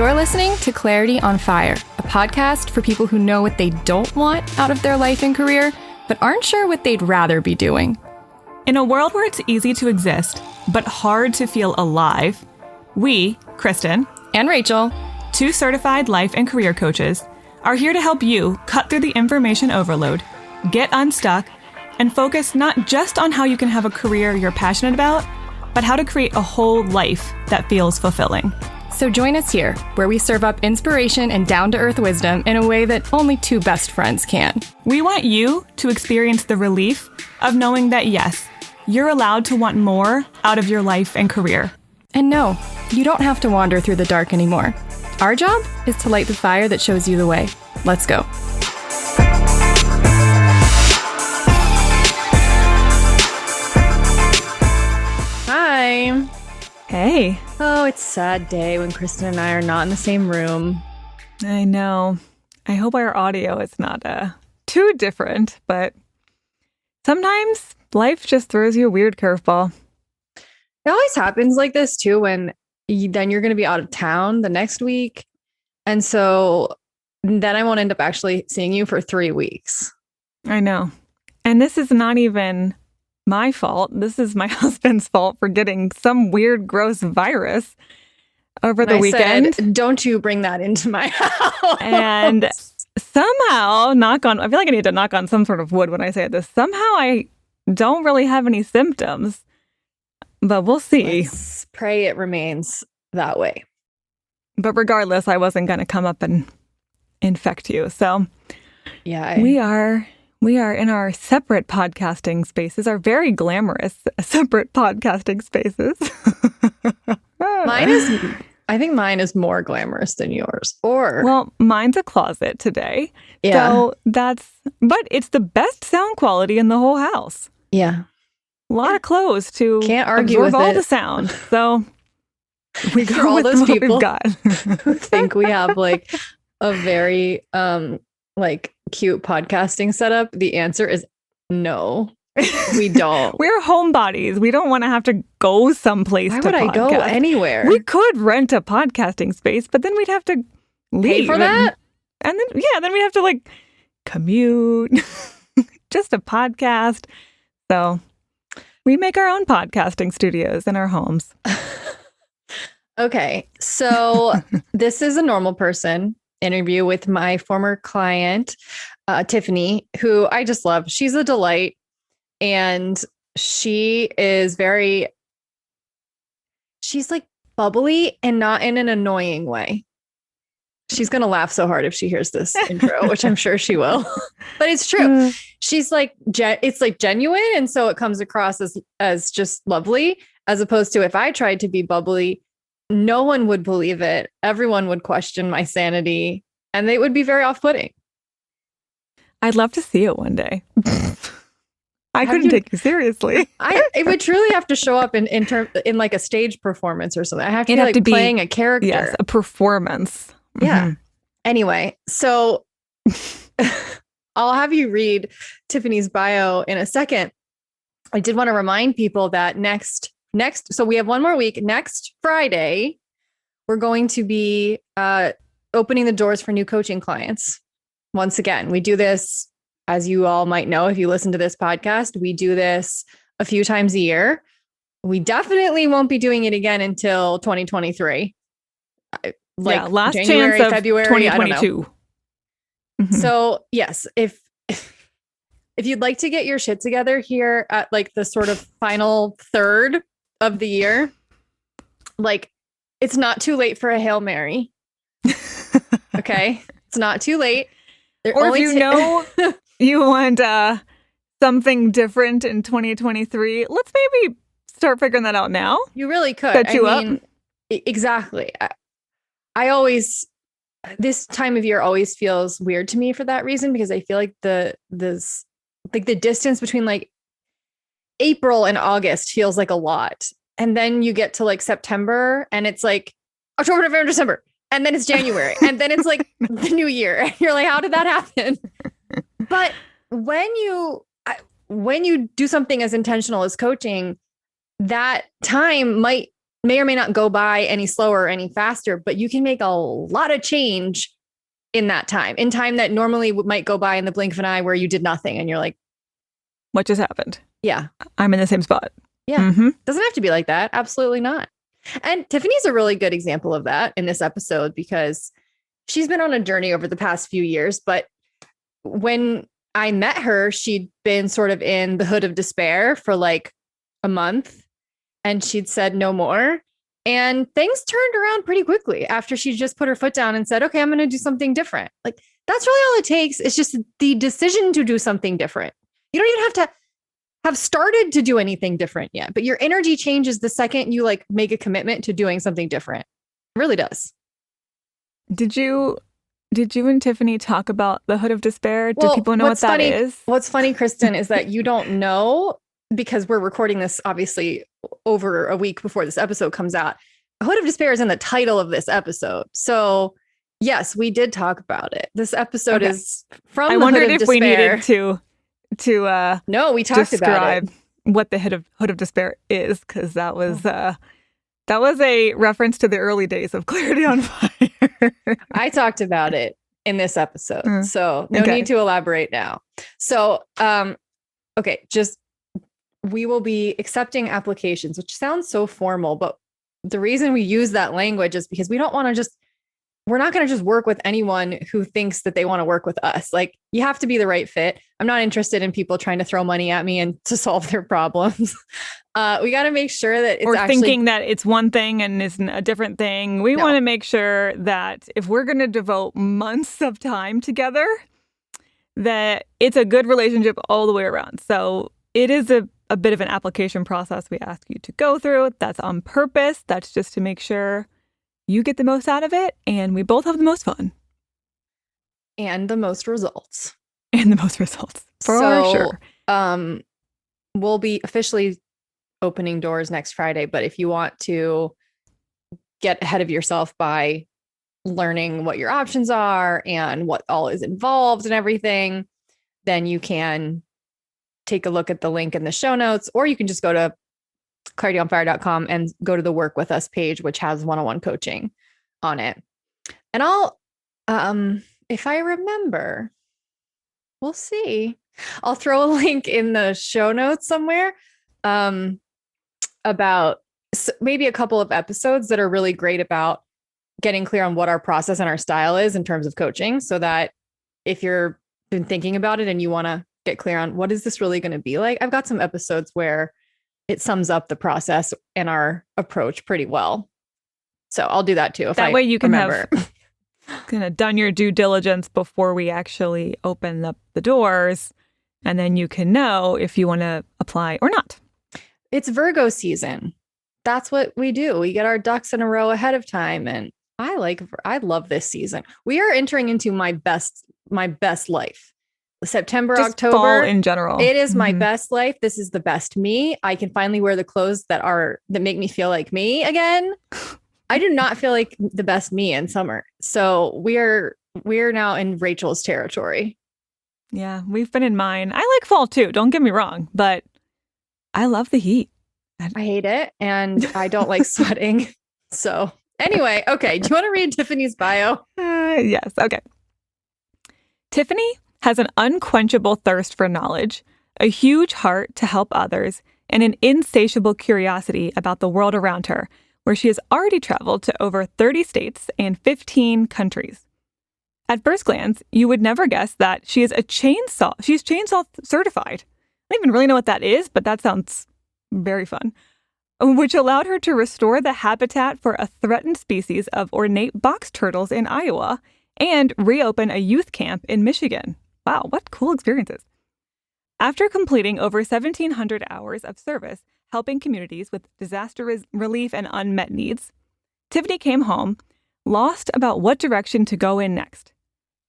You're listening to Clarity on Fire, a podcast for people who know what they don't want out of their life and career, but aren't sure what they'd rather be doing. In a world where it's easy to exist, but hard to feel alive, we, Kristen and Rachel, two certified life and career coaches, are here to help you cut through the information overload, get unstuck, and focus not just on how you can have a career you're passionate about, but how to create a whole life that feels fulfilling. So join us here, where we serve up inspiration and down-to-earth wisdom in a way that only two best friends can. We want you to experience the relief of knowing that, yes, you're allowed to want more out of your life and career. And no, you don't have to wander through the dark anymore. Our job is to light the fire that shows you the way. Let's go. Hi. Hey. Oh, it's a sad day when Kristen and I are not in the same room. I know. I hope our audio is not too different, but sometimes life just throws you a weird curveball. It always happens like this too, when then you're going to be out of town the next week. And so then I won't end up actually seeing you for 3 weeks. I know. And this is not even my fault. This is my husband's fault for getting some weird, gross virus over the weekend. Said, don't you bring that into my house. And somehow, I feel like I need to knock on some sort of wood when I say this. Somehow I don't really have any symptoms, but we'll see. Let's pray it remains that way. But regardless, I wasn't going to come up and infect you. So yeah, we are in our separate podcasting spaces, our very glamorous separate podcasting spaces. I think mine is more glamorous than yours. Well, mine's a closet today. Yeah. So but it's the best sound quality in the whole house. Yeah. A lot of clothes to can't argue absorb with all it. The sound. So we go all with those what people we've got. who think we have like a very like cute podcasting setup. The answer is no, we don't. We're homebodies. We don't want to have to go someplace. Why to would I podcast. go anywhere? We could rent a podcasting space, but then we'd have to leave. Pay for that? And then we'd have to like commute. Just a podcast. So we make our own podcasting studios in our homes. Okay, so this is a normal person interview with my former client, Tiffanie, who I just love. She's a delight. And she's like bubbly and not in an annoying way. She's going to laugh so hard if she hears this intro, which I'm sure she will. But it's true. She's like, it's like genuine. And so it comes across as just lovely, as opposed to if I tried to be bubbly, no one would believe it. Everyone would question my sanity and they would be very off-putting. I'd love to see it one day. I couldn't take you seriously. It would truly have to show up in like a stage performance or something. I have to be playing a character. Yes, a performance. Yeah. Mm-hmm. Anyway, so I'll have you read Tiffany's bio in a second. I did want to remind people that next, so we have one more week. Next Friday, we're going to be opening the doors for new coaching clients. Once again, we do this, as you all might know, if you listen to this podcast, we do this a few times a year. We definitely won't be doing it again until 2023. Last January, chance of February, 2022. Mm-hmm. So yes, if you'd like to get your shit together here at like the sort of final third of the year, like it's not too late for a Hail Mary. Okay. It's not too late. Or if you want something different in 2023, let's maybe start figuring that out now. You really could. Set you up. Exactly. This time of year always feels weird to me for that reason, because I feel like the distance between like April and August feels like a lot. And then you get to like September and it's like October, November, December. And then it's January. And then it's like the new year. And you're like, how did that happen? But when you do something as intentional as coaching, that time might may or may not go by any slower or any faster, but you can make a lot of change in that time, in time that normally might go by in the blink of an eye where you did nothing. And you're like, what just happened? Yeah. I'm in the same spot. Yeah. Doesn't have to be like that. Absolutely not. And Tiffany's a really good example of that in this episode because she's been on a journey over the past few years. But when I met her, she'd been sort of in the hood of despair for like a month and she'd said no more. And things turned around pretty quickly after she just put her foot down and said, okay, I'm going to do something different. Like that's really all it takes. It's just the decision to do something different. You don't even have to have started to do anything different yet, but your energy changes the second you like make a commitment to doing something different. It really does. Did you and Tiffany talk about the hood of despair? Do people know what that is? What's funny, Kristen, is that you don't know because we're recording this obviously over a week before this episode comes out. Hood of despair is in the title of this episode. So yes, we did talk about it. This episode is from the Hood of Despair. We needed to no, we talked about it. What the hood of despair is, because that was a reference to the early days of Clarity on Fire. I talked about it in this episode, so no need to elaborate now. So, okay, we will be accepting applications, which sounds so formal, but the reason we use that language is because we don't want to we're not going to just work with anyone who thinks that they want to work with us. Like you have to be the right fit. I'm not interested in people trying to throw money at me and to solve their problems. We got to make sure that it's thinking that it's one thing and isn't a different thing. We want to make sure that if we're going to devote months of time together, that it's a good relationship all the way around. So it is a bit of an application process we ask you to go through. That's on purpose. That's just to make sure you get the most out of it, and we both have the most fun. And the most results. For sure. We'll be officially opening doors next Friday, but if you want to get ahead of yourself by learning what your options are and what all is involved and everything, then you can take a look at the link in the show notes, or you can just go to clarityonfire.com and go to the Work With Us page, which has one-on-one coaching on it. And I'll, if I remember, we'll see. I'll throw a link in the show notes somewhere about maybe a couple of episodes that are really great about getting clear on what our process and our style is in terms of coaching, so that if you're been thinking about it and you want to get clear on what is this really going to be like, I've got some episodes where it sums up the process and our approach pretty well. So I'll do that too. If that way you can remember. Have kind of done your due diligence before we actually open up the doors. And then you can know if you want to apply or not. It's Virgo season. That's what we do. We get our ducks in a row ahead of time. And I love this season. We are entering into my best life. September, just October, fall in general. It is my best life. This is the best me. I can finally wear the clothes that make me feel like me again. I do not feel like the best me in summer. So we're now in Rachel's territory. Yeah, we've been in mine. I like fall too. Don't get me wrong, but I love the heat. I hate it, and I don't like sweating. So anyway, okay. Do you want to read Tiffany's bio? Yes. Okay. Tiffany has an unquenchable thirst for knowledge, a huge heart to help others, and an insatiable curiosity about the world around her, where she has already traveled to over 30 states and 15 countries. At first glance, you would never guess that she's chainsaw certified. I don't even really know what that is, but that sounds very fun. Which allowed her to restore the habitat for a threatened species of ornate box turtles in Iowa and reopen a youth camp in Michigan. Wow, what cool experiences. After completing over 1,700 hours of service helping communities with disaster relief and unmet needs, Tiffanie came home, lost about what direction to go in next.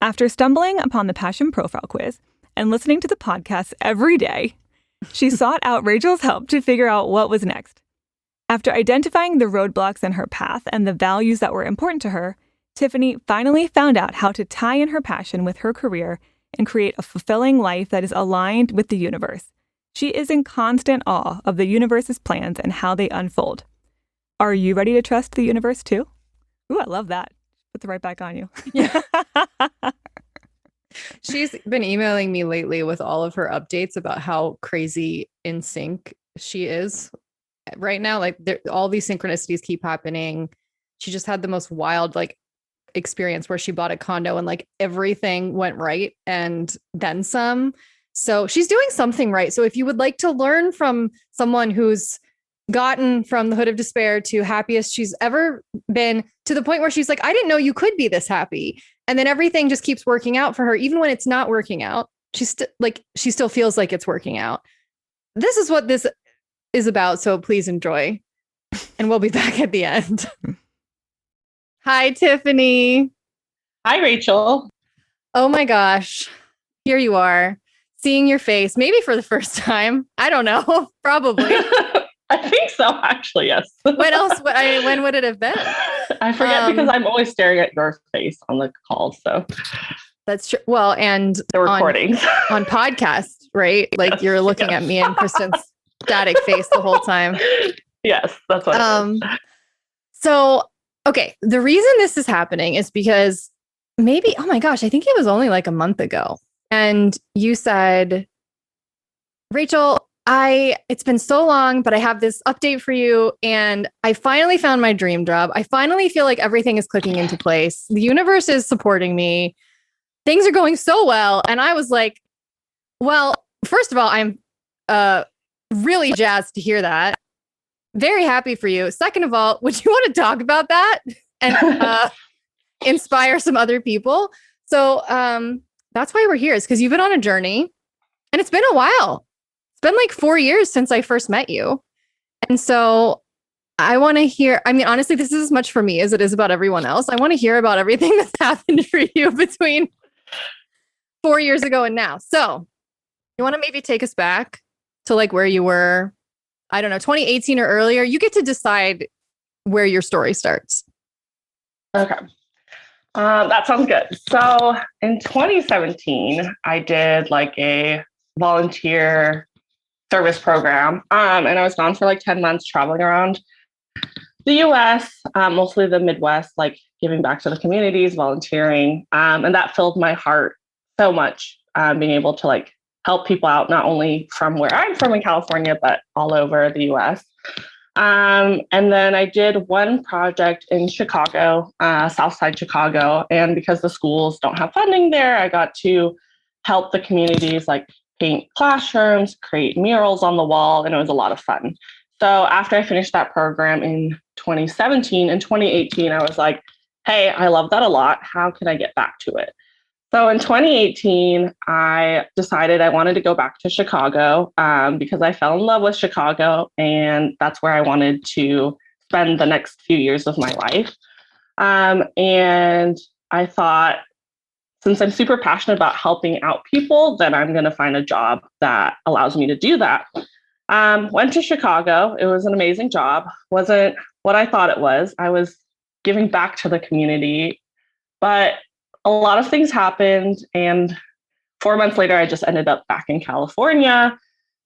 After stumbling upon the Passion Profile Quiz and listening to the podcast every day, she sought out Rachel's help to figure out what was next. After identifying the roadblocks in her path and the values that were important to her, Tiffanie finally found out how to tie in her passion with her career and create a fulfilling life that is aligned with the universe. She is in constant awe of the universe's plans and how they unfold. Are you ready to trust the universe too? Ooh, I love that. Put it right back on you. Yeah. She's been emailing me lately with all of her updates about how crazy in sync she is right now. Like all these synchronicities keep happening. She just had the most wild experience where she bought a condo and everything went right and then some. So she's doing something right. So if you would like to learn from someone who's gotten from the hood of despair to happiest she's ever been, to the point where she's like, I didn't know you could be this happy. And then everything just keeps working out for her, even when it's not working out. She's she still feels like it's working out. This is what this is about. So please enjoy. And we'll be back at the end. Hi, Tiffanie. Hi, Rachel. Oh my gosh. Here you are, seeing your face, maybe for the first time. I don't know. Probably. I think so, actually, yes. When else? When would it have been? I forget because I'm always staring at your face on the call. So that's true. Well, and the recordings on podcast, right? Like yes, you're looking at me and Kristen's static face the whole time. Yes, that's what it is. So, okay. The reason this is happening is because maybe, oh my gosh, I think it was only like a month ago. And you said, Rachel, it's been so long, but I have this update for you. And I finally found my dream job. I finally feel like everything is clicking into place. The universe is supporting me. Things are going so well. And I was like, well, first of all, I'm really jazzed to hear that. Very happy for you. Second of all, would you want to talk about that and inspire some other people? So that's why we're here, is because you've been on a journey and it's been a while. Been like 4 years since I first met you. And so I want to hear, I mean, honestly, this is as much for me as it is about everyone else. I want to hear about everything that's happened for you between 4 years ago and now. So you want to maybe take us back to where you were, I don't know, 2018 or earlier. You get to decide where your story starts. Okay. That sounds good. So in 2017, I did a volunteer service program. And I was gone for 10 months traveling around the US, mostly the Midwest, giving back to the communities, volunteering. And that filled my heart so much, being able to help people out, not only from where I'm from in California, but all over the US. And then I did one project in Chicago, Southside Chicago. And because the schools don't have funding there, I got to help the communities paint classrooms, create murals on the wall, and it was a lot of fun. So after I finished that program in 2017, in 2018, I was like, hey, I love that a lot. How can I get back to it? So in 2018, I decided I wanted to go back to Chicago because I fell in love with Chicago, and that's where I wanted to spend the next few years of my life. And I thought, since I'm super passionate about helping out people, then I'm going to find a job that allows me to do that. Went to Chicago. It was an amazing job. Wasn't what I thought it was. I was giving back to the community, but a lot of things happened. And 4 months later, I just ended up back in California.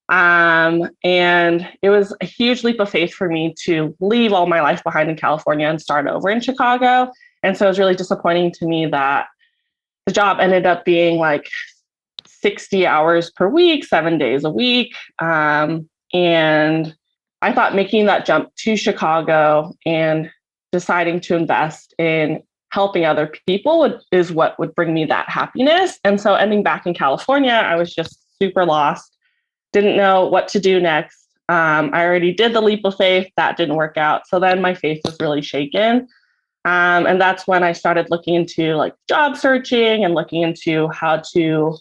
And it was a huge leap of faith for me to leave all my life behind in California and start over in Chicago. And so it was really disappointing to me that the job ended up being 60 hours per week, 7 days a week. And I thought making that jump to Chicago and deciding to invest in helping other people is what would bring me that happiness. And so ending back in California, I was just super lost, didn't know what to do next. I already did the leap of faith. That didn't work out. So then my faith was really shaken. And that's when I started looking into job searching and looking into how to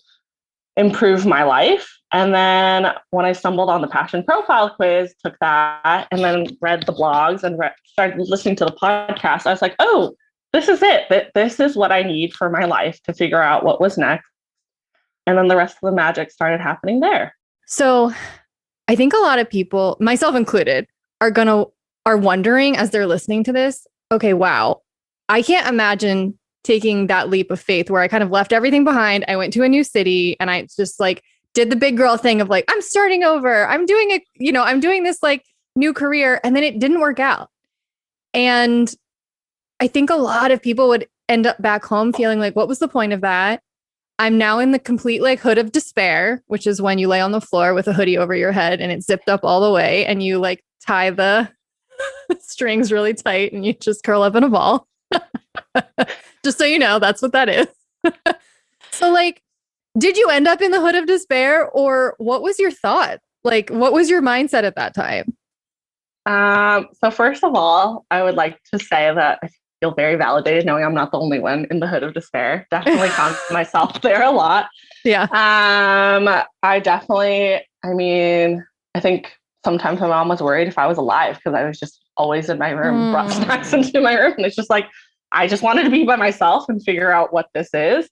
improve my life. And then when I stumbled on the passion profile quiz, took that and then read the blogs and started listening to the podcast, I was like, oh, this is it. This is what I need for my life to figure out what was next. And then the rest of the magic started happening there. So I think a lot of people, myself included, are wondering as they're listening to this, okay, wow, I can't imagine taking that leap of faith where I kind of left everything behind. I went to a new city and I just did the big girl thing of I'm starting over. I'm doing I'm doing this new career. And then it didn't work out. And I think a lot of people would end up back home feeling like, what was the point of that? I'm now in the complete like hood of despair, which is when you lay on the floor with a hoodie over your head and it's zipped up all the way and you like tie the strings really tight and you just curl up in a ball. Just so you know, that's what that is. So like, did you end up in the hood of despair, or what was your thought? Like, what was your mindset at that time? So first of all, I would like to say that I feel very validated knowing I'm not the only one in the hood of despair. Definitely count myself there a lot. Yeah. I think sometimes my mom was worried if I was alive because I was just always in my room, brought snacks into my room. And it's just like, I just wanted to be by myself and figure out what this is.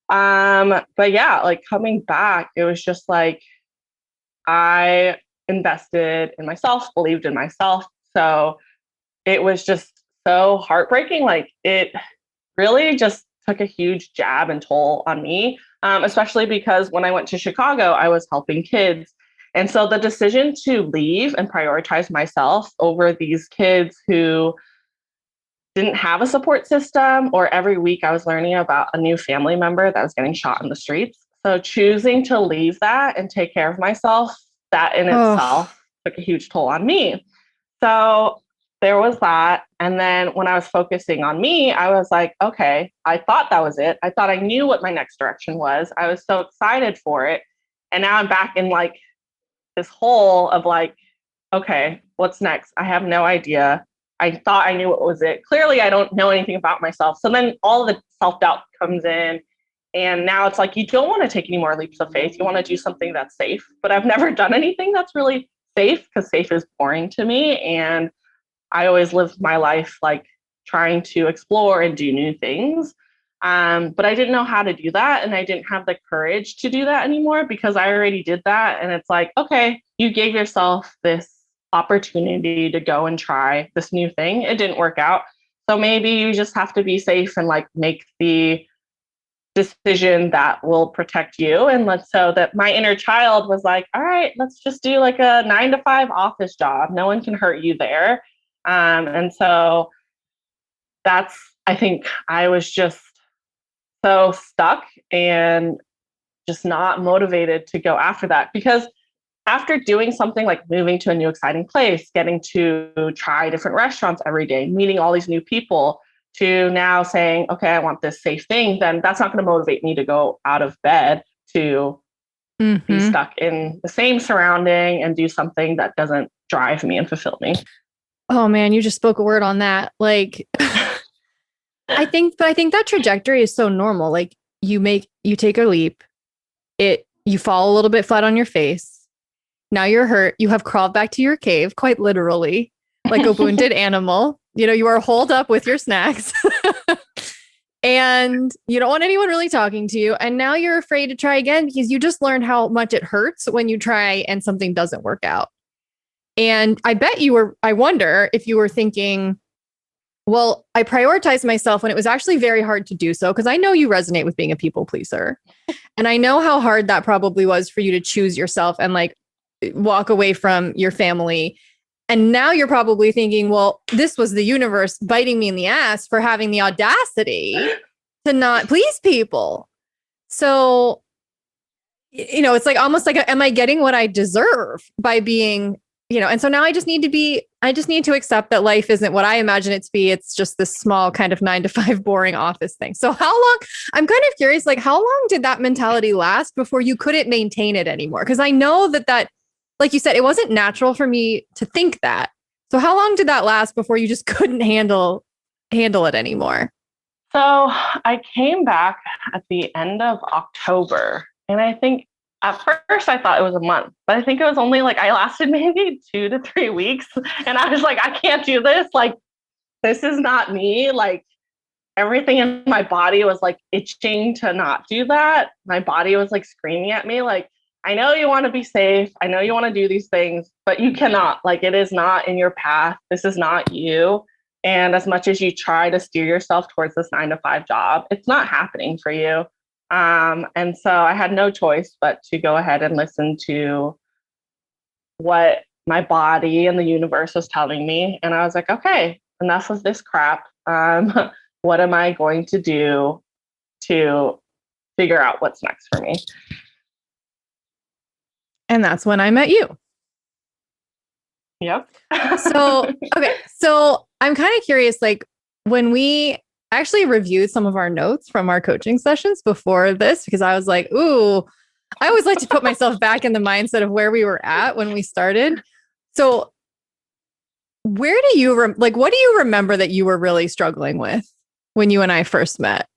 But yeah, like coming back, it was just like, I invested in myself, believed in myself. So it was just so heartbreaking. Like it really just took a huge jab and toll on me, especially because when I went to Chicago, I was helping kids. And so the decision to leave and prioritize myself over these kids who didn't have a support system, or every week I was learning about a new family member that was getting shot in the streets. So choosing to leave that and take care of myself, that in itself took a huge toll on me. So there was that. And then when I was focusing on me, I was like, okay, I thought that was it. I thought I knew what my next direction was. I was so excited for it. And now I'm back in like this hole of like, okay, what's next? I have no idea. I thought I knew what was it. Clearly, I don't know anything about myself. So then all the self-doubt comes in. And now it's like, you don't want to take any more leaps of faith. You want to do something that's safe. But I've never done anything that's really safe because safe is boring to me. And I always lived my life like trying to explore and do new things. But I didn't know how to do that. And I didn't have the courage to do that anymore because I already did that. And it's like, okay, you gave yourself this opportunity to go and try this new thing. It didn't work out. So maybe you just have to be safe and like make the decision that will protect you. And so that my inner child was like, all right, let's just do like a 9-to-5 office job. No one can hurt you there. And so I think I was just so stuck and just not motivated to go after that, because after doing something like moving to a new exciting place, getting to try different restaurants every day, meeting all these new people, to now saying, okay, I want this safe thing, then that's not going to motivate me to go out of bed to be stuck in the same surrounding and do something that doesn't drive me and fulfill me. Oh man, you just spoke a word on that. Like, I think that trajectory is so normal. Like you take a leap, you fall a little bit flat on your face. Now you're hurt. You have crawled back to your cave, quite literally, like a wounded animal. You are holed up with your snacks and you don't want anyone really talking to you. And now you're afraid to try again because you just learned how much it hurts when you try and something doesn't work out. And I wonder if you were thinking, well, I prioritized myself when it was actually very hard to do so, because I know you resonate with being a people pleaser. And I know how hard that probably was for you to choose yourself and like walk away from your family. And now you're probably thinking, well, this was the universe biting me in the ass for having the audacity to not please people. So, it's like almost like, am I getting what I deserve by being, and so now I just need to accept that life isn't what I imagine it to be. It's just this small kind of 9-to-5 boring office thing. So I'm kind of curious, like how long did that mentality last before you couldn't maintain it anymore? Because I know that, like you said, it wasn't natural for me to think that. So how long did that last before you just couldn't handle it anymore? So I came back at the end of October, and I think at first I thought it was a month, but I think it was only like I lasted maybe 2 to 3 weeks. And I was like, I can't do this. Like, this is not me. Like everything in my body was like itching to not do that. My body was like screaming at me, like, I know you want to be safe. I know you want to do these things, but you cannot. Like, it is not in your path. This is not you. And as much as you try to steer yourself towards this 9-to-5 job, it's not happening for you. And so I had no choice but to go ahead and listen to what my body and the universe was telling me. And I was like, okay, enough of this crap. What am I going to do to figure out what's next for me? And that's when I met you. Yep. Okay. So I'm kind of curious, like when we actually reviewed some of our notes from our coaching sessions before this, because I was like, ooh, I always like to put myself back in the mindset of where we were at when we started. So where do you, what do you remember that you were really struggling with when you and I first met?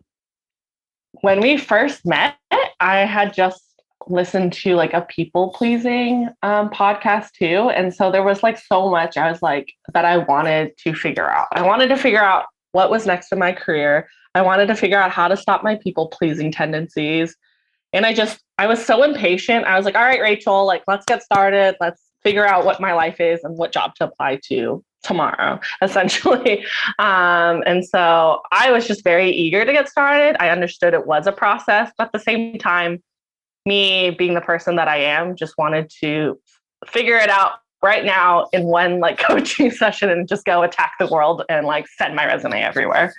When we first met, I had just listened to like a people pleasing podcast too. And so there was like so much I was like that I wanted to figure out. I wanted to figure out what was next in my career. I wanted to figure out how to stop my people pleasing tendencies. And I was so impatient. I was like, all right, Rachel, like, let's get started. Let's figure out what my life is and what job to apply to tomorrow, essentially. And so I was just very eager to get started. I understood it was a process, but at the same time, me being the person that I am, just wanted to figure it out right now in one like coaching session and just go attack the world and like send my resume everywhere.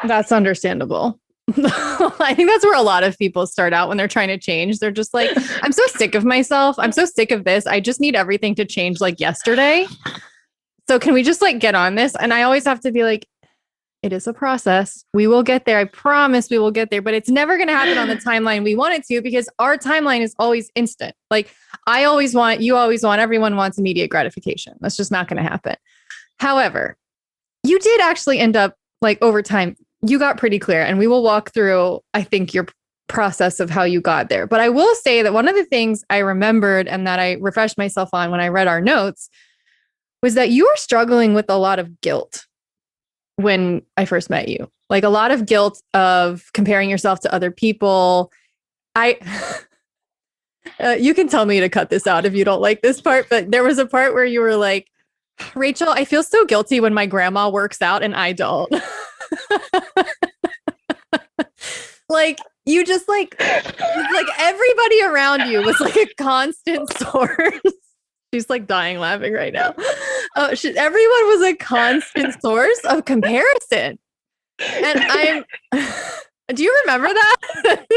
That's understandable. I think that's where a lot of people start out when they're trying to change. They're just like, I'm so sick of myself. I'm so sick of this. I just need everything to change like yesterday. So can we just like get on this? And I always have to be like, it is a process. We will get there. I promise we will get there, but it's never going to happen on the timeline we want it to, because our timeline is always instant. Like I always want, you always want, everyone wants immediate gratification. That's just not going to happen. However, you did actually end up like over time, you got pretty clear, and we will walk through, I think, your process of how you got there. But I will say that one of the things I remembered and that I refreshed myself on when I read our notes was that you were struggling with a lot of guilt when I first met you, like a lot of guilt of comparing yourself to other people. You can tell me to cut this out if you don't like this part, but there was a part where you were like, Rachel, I feel so guilty when my grandma works out and I don't. Like you just like everybody around you was like a constant source. She's like dying laughing right now. Everyone was a constant source of comparison. And do you remember that?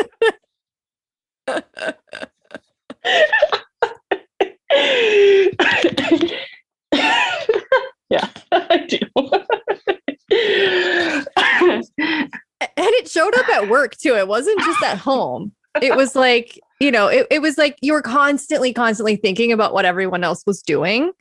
Yeah, I do. And it showed up at work too. It wasn't just at home. It was like, you know, it was like you were constantly thinking about what everyone else was doing.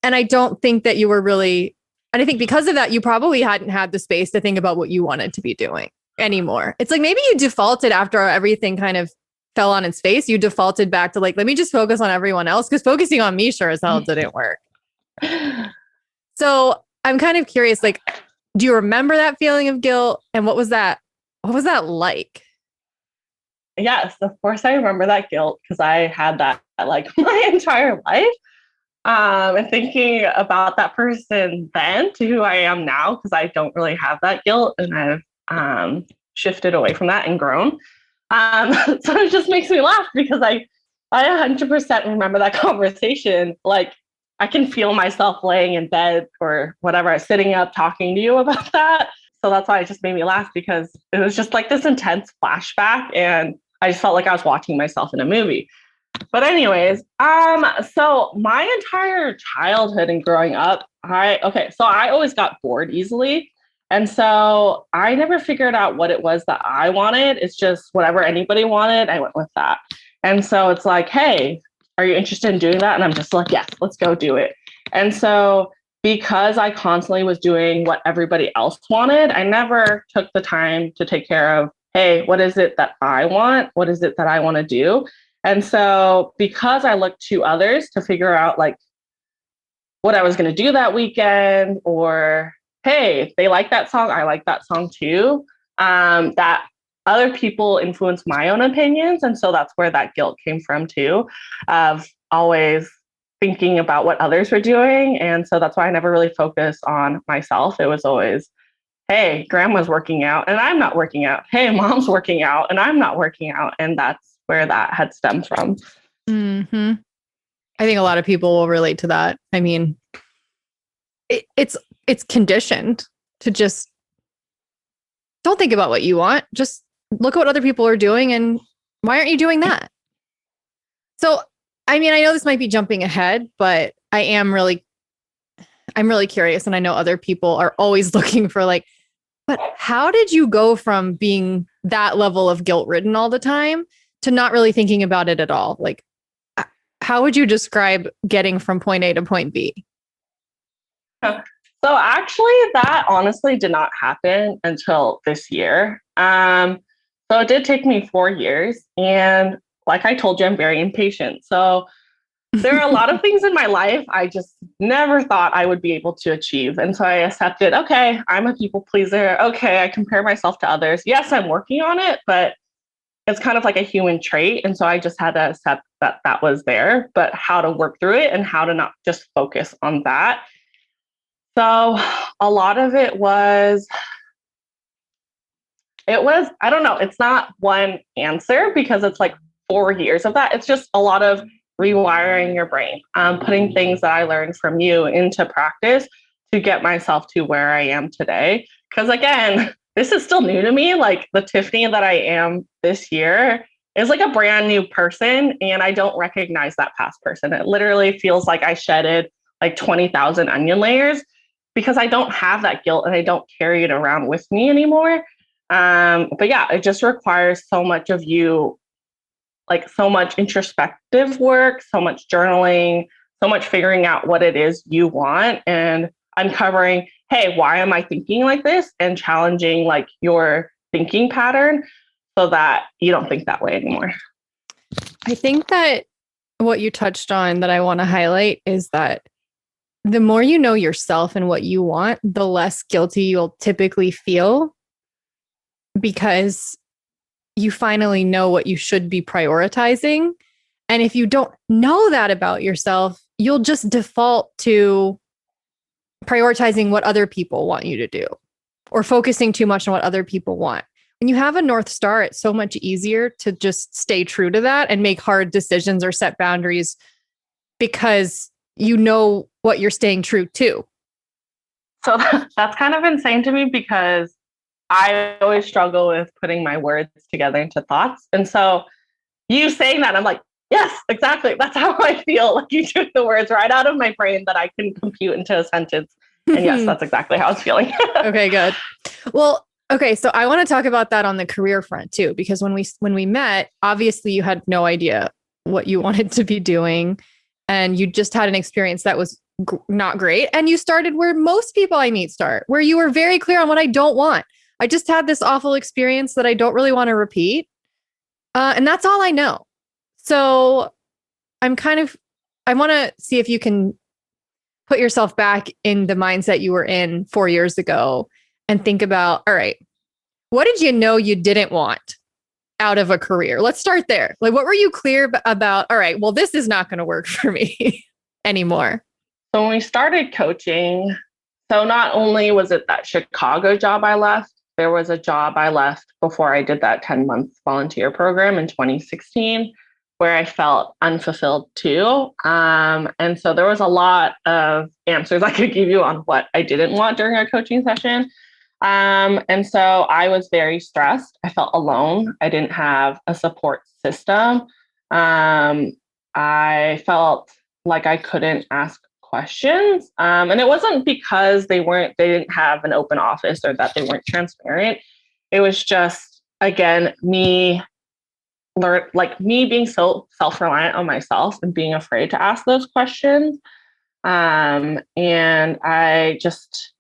And I don't think that you were really, and I think because of that, you probably hadn't had the space to think about what you wanted to be doing anymore. It's like maybe you defaulted after everything kind of fell on its face. You defaulted back to like, let me just focus on everyone else, because focusing on me sure as hell didn't work. So I'm kind of curious, like, do you remember that feeling of guilt? And what was that like? Yes, of course I remember that guilt, because I had that like my entire life. And thinking about that person then to who I am now, because I don't really have that guilt and I've shifted away from that and grown. So it just makes me laugh, because I 100% remember that conversation. Like I can feel myself laying in bed or whatever, sitting up talking to you about that. So that's why it just made me laugh, because it was just like this intense flashback and I just felt like I was watching myself in a movie. But anyways, so my entire childhood and growing up, I always got bored easily. And so I never figured out what it was that I wanted. It's just whatever anybody wanted, I went with that. And so it's like, hey, are you interested in doing that? And I'm just like, yes, let's go do it. And so because I constantly was doing what everybody else wanted, I never took the time to take care of, hey, what is it that I want? What is it that I want to do? And so because I looked to others to figure out like what I was going to do that weekend, or, hey, they like that song, I like that song too, that other people influence my own opinions. And so that's where that guilt came from too, of always thinking about what others were doing. And so that's why I never really focused on myself. It was always, hey, grandma's working out and I'm not working out. Hey, mom's working out and I'm not working out. And that's where that had stemmed from. Mm-hmm. I think a lot of people will relate to that. I mean, it's conditioned to just don't think about what you want. Just look at what other people are doing and why aren't you doing that? So, I mean, I know this might be jumping ahead, but I'm really curious. And I know other people are always looking for like, but how did you go from being that level of guilt ridden all the time to not really thinking about it at all? Like, how would you describe getting from point A to point B? So actually, that honestly did not happen until this year. So it did take me 4 years. And like I told you, I'm very impatient. So there are a lot of things in my life I just never thought I would be able to achieve. And so I accepted, okay, I'm a people pleaser. Okay, I compare myself to others. Yes, I'm working on it, but it's kind of like a human trait. And so I just had to accept that that was there, but how to work through it and how to not just focus on that. So a lot of it was, I don't know, it's not one answer because it's like 4 years of that. It's just a lot of rewiring your brain, putting things that I learned from you into practice to get myself to where I am today. Because again, this is still new to me. Like the Tiffanie that I am this year is like a brand new person, and I don't recognize that past person. It literally feels like I shedded like 20,000 onion layers because I don't have that guilt and I don't carry it around with me anymore. But yeah, it just requires so much of you, like so much introspective work, so much journaling, so much figuring out what it is you want and uncovering, hey, why am I thinking like this? And challenging like your thinking pattern so that you don't think that way anymore. I think that what you touched on that I want to highlight is that the more you know yourself and what you want, the less guilty you'll typically feel because you finally know what you should be prioritizing. And if you don't know that about yourself, you'll just default to prioritizing what other people want you to do or focusing too much on what other people want. When you have a North Star, it's so much easier to just stay true to that and make hard decisions or set boundaries because you know what you're staying true to. So that's kind of insane to me because I always struggle with putting my words together into thoughts. And so you saying that, I'm like, yes, exactly. That's how I feel. Like you took the words right out of my brain that I can compute into a sentence. And yes, that's exactly how I was feeling. Okay, good. Well, okay. So I want to talk about that on the career front too, because when we met, obviously you had no idea what you wanted to be doing. And you just had an experience that was not great. And you started where most people I meet start, where you were very clear on what I don't want. I just had this awful experience that I don't really want to repeat. And that's all I know. So I want to see if you can put yourself back in the mindset you were in 4 years ago and think about, all right, what did you know you didn't want out of a career? Let's start there. Like, what were you clear about? All right, well, this is not going to work for me anymore. So when we started coaching, so not only was it that Chicago job I left, there was a job I left before I did that 10-month volunteer program in 2016 where I felt unfulfilled too. And so there was a lot of answers I could give you on what I didn't want during our coaching session. And so I was very stressed. I felt alone. I didn't have a support system. I felt like I couldn't ask questions. And it wasn't because they didn't have an open office or that they weren't transparent. It was just, again, me being so self-reliant on myself and being afraid to ask those questions. And I just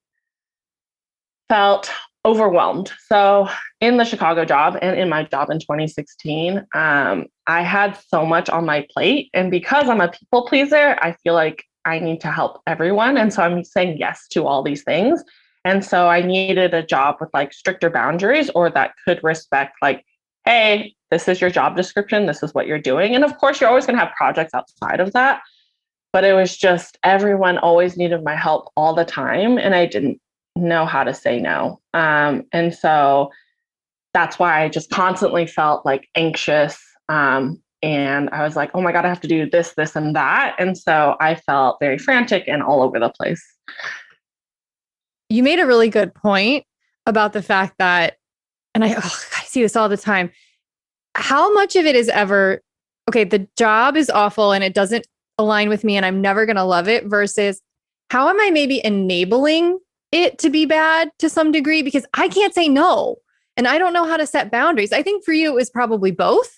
felt overwhelmed. So in the Chicago job and in my job in 2016, I had so much on my plate. And because I'm a people pleaser, I feel like I need to help everyone. And so I'm saying yes to all these things. And so I needed a job with like stricter boundaries or that could respect like, hey, this is your job description. This is what you're doing. And of course, you're always going to have projects outside of that. But it was just everyone always needed my help all the time. And I didn't know how to say no. And so that's why I just constantly felt like anxious. And I was like, oh my God, I have to do this, this, and that. And so I felt very frantic and all over the place. you made a really good point about the fact that, and I see this all the time, how much of it is ever, okay, the job is awful and it doesn't align with me and I'm never going to love it, versus how am I maybe enabling it to be bad to some degree because I can't say no. And I don't know how to set boundaries. I think for you, it was probably both,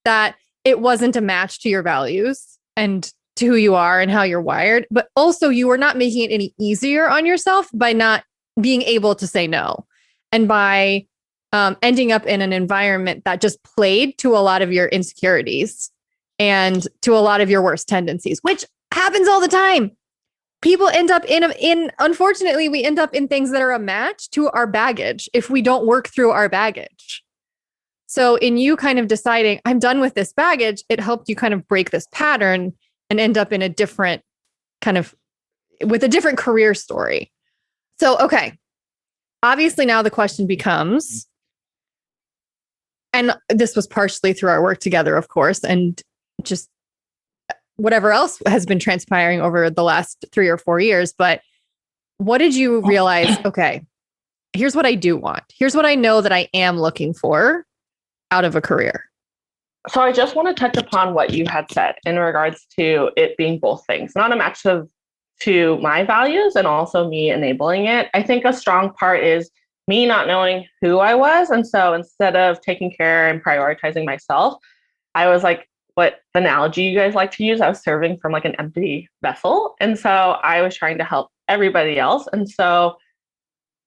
that it wasn't a match to your values and to who you are and how you're wired, but also you were not making it any easier on yourself by not being able to say no. And by ending up in an environment that just played to a lot of your insecurities and to a lot of your worst tendencies, which happens all the time. People end up unfortunately, we end up in things that are a match to our baggage if we don't work through our baggage. So in you kind of deciding, I'm done with this baggage, it helped you kind of break this pattern and end up in a different kind of, with a different career story. So, okay. Obviously now the question becomes, and this was partially through our work together, of course, and just whatever else has been transpiring over the last 3 or 4 years. But what did you realize? Okay, here's what I do want. Here's what I know that I am looking for out of a career. So I just want to touch upon what you had said in regards to it being both things, not a match to my values and also me enabling it. I think a strong part is me not knowing who I was. And so instead of taking care and prioritizing myself, I was like, what analogy you guys like to use, I was serving from like an empty vessel. And so I was trying to help everybody else. And so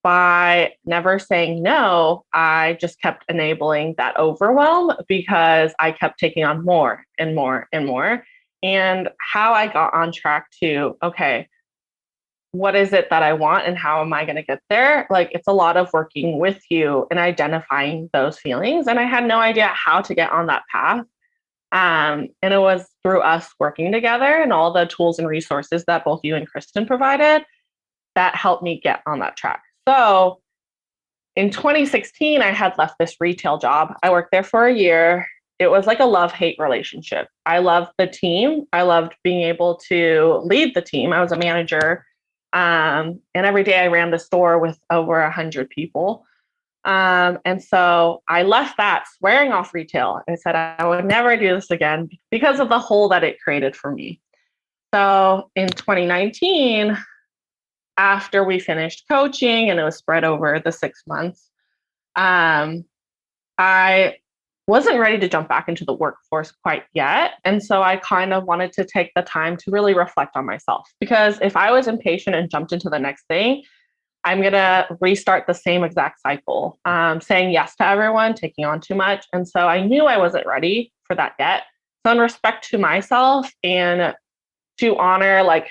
by never saying no, I just kept enabling that overwhelm because I kept taking on more and more and more. And how I got on track to, okay, what is it that I want and how am I going to get there? Like, it's a lot of working with you and identifying those feelings. And I had no idea how to get on that path. And it was through us working together and all the tools and resources that both you and Kristen provided that helped me get on that track. So in 2016, I had left this retail job. I worked there for a year. It was like a love-hate relationship. I loved the team. I loved being able to lead the team. I was a manager. And every day I ran the store with over 100 people. And so I left that swearing off retail. I said I would never do this again because of the hole that it created for me. So in 2019, after we finished coaching and it was spread over the 6 months, I wasn't ready to jump back into the workforce quite yet. And so I kind of wanted to take the time to really reflect on myself, because if I was impatient and jumped into the next thing, I'm going to restart the same exact cycle, saying yes to everyone, taking on too much. And so I knew I wasn't ready for that yet. So in respect to myself and to honor like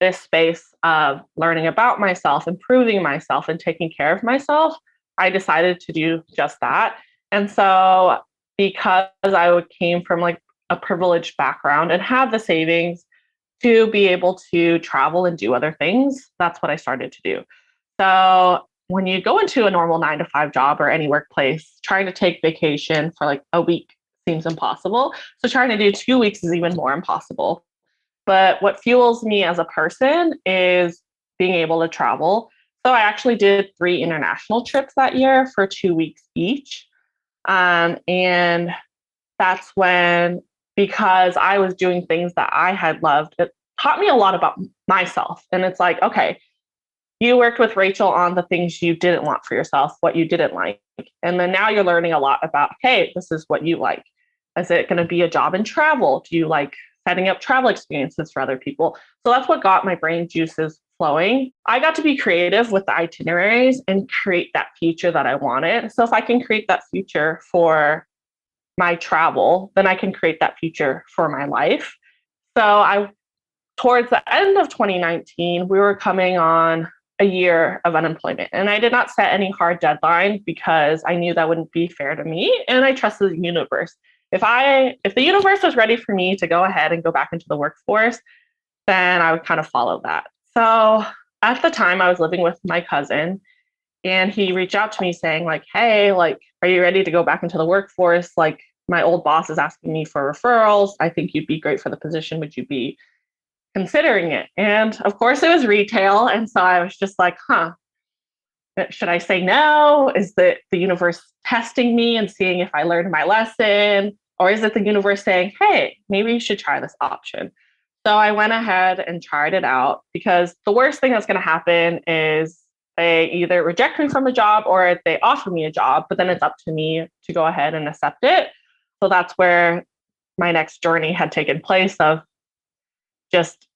this space of learning about myself, improving myself, and taking care of myself, I decided to do just that. And so because I came from like a privileged background and had the savings to be able to travel and do other things, that's what I started to do. So when you go into a normal 9-to-5 job or any workplace, trying to take vacation for like a week seems impossible. So trying to do 2 weeks is even more impossible. But what fuels me as a person is being able to travel. So I actually did 3 international trips that year for 2 weeks each. And that's when, because I was doing things that I had loved, it taught me a lot about myself. And it's like, okay, you worked with Rachel on the things you didn't want for yourself, what you didn't like. And then now you're learning a lot about, hey, this is what you like. Is it going to be a job in travel? Do you like setting up travel experiences for other people? So that's what got my brain juices flowing. I got to be creative with the itineraries and create that future that I wanted. So if I can create that future for my travel, then I can create that future for my life. So towards the end of 2019, we were coming on a year of unemployment. And I did not set any hard deadline because I knew that wouldn't be fair to me. And I trusted the universe. If the universe was ready for me to go ahead and go back into the workforce, then I would kind of follow that. So at the time I was living with my cousin, and he reached out to me saying like, hey, like, are you ready to go back into the workforce? Like, my old boss is asking me for referrals. I think you'd be great for the position. Would you be considering it? And of course it was retail. And so I was just like, should I say no? Is the universe testing me and seeing if I learned my lesson? Or is it the universe saying, hey, maybe you should try this option? So I went ahead and tried it out, because the worst thing that's going to happen is they either reject me from a job or they offer me a job, but then it's up to me to go ahead and accept it. So that's where my next journey had taken place, of just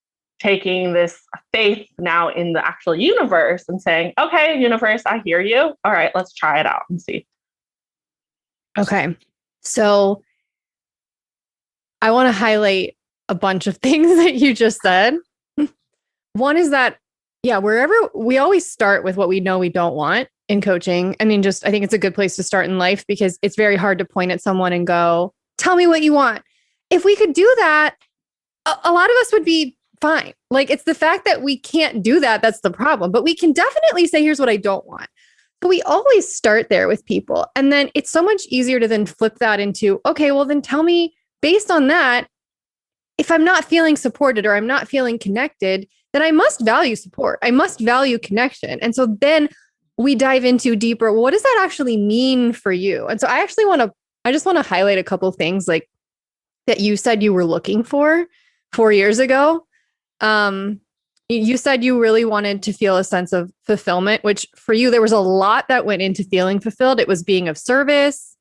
taking this faith now in the actual universe and saying, okay, universe, I hear you. All right, let's try it out and see. Okay. So I want to highlight a bunch of things that you just said. One is that, yeah, wherever we always start with what we know we don't want in coaching. I mean, I think it's a good place to start in life, because it's very hard to point at someone and go, tell me what you want. If we could do that, a lot of us would be fine. Like, it's the fact that we can't do that that's the problem. But we can definitely say, here's what I don't want. So we always start there with people. And then it's so much easier to then flip that into, okay, well, then tell me based on that, if I'm not feeling supported or I'm not feeling connected, then I must value support. I must value connection. And so then we dive into deeper, what does that actually mean for you? And so I just want to highlight a couple of things like that you said you were looking for 4 years ago. You said you really wanted to feel a sense of fulfillment, which for you, there was a lot that went into feeling fulfilled. It was being of service.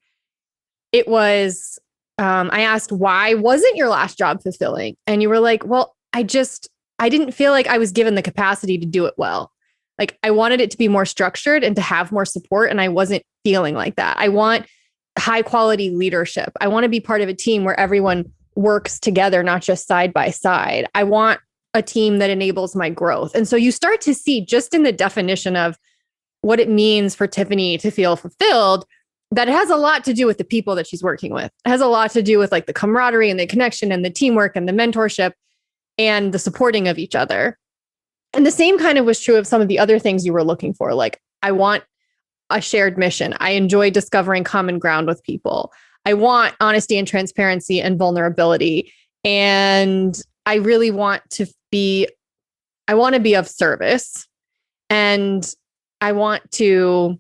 It was, I asked, why wasn't your last job fulfilling? And you were like, well, I didn't feel like I was given the capacity to do it well. Like, I wanted it to be more structured and to have more support. And I wasn't feeling like that. I want high quality leadership. I want to be part of a team where everyone works together, not just side by side. I want a team that enables my growth. And so you start to see, just in the definition of what it means for Tiffanie to feel fulfilled, that it has a lot to do with the people that she's working with. It has a lot to do with like the camaraderie and the connection and the teamwork and the mentorship and the supporting of each other. And the same kind of was true of some of the other things you were looking for. Like, I want a shared mission. I enjoy discovering common ground with people. I want honesty and transparency and vulnerability. And I really want to be of service. And I want to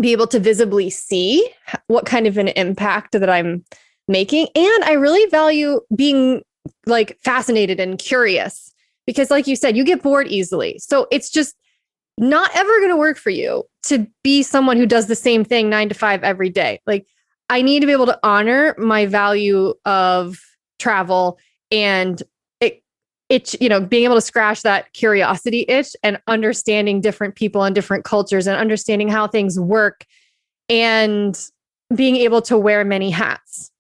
be able to visibly see what kind of an impact that I'm making. And I really value being like fascinated and curious, because like you said, you get bored easily. So it's just not ever going to work for you to be someone who does the same thing 9 to 5 every day. Like, I need to be able to honor my value of travel and being able to scratch that curiosity itch and understanding different people and different cultures and understanding how things work and being able to wear many hats.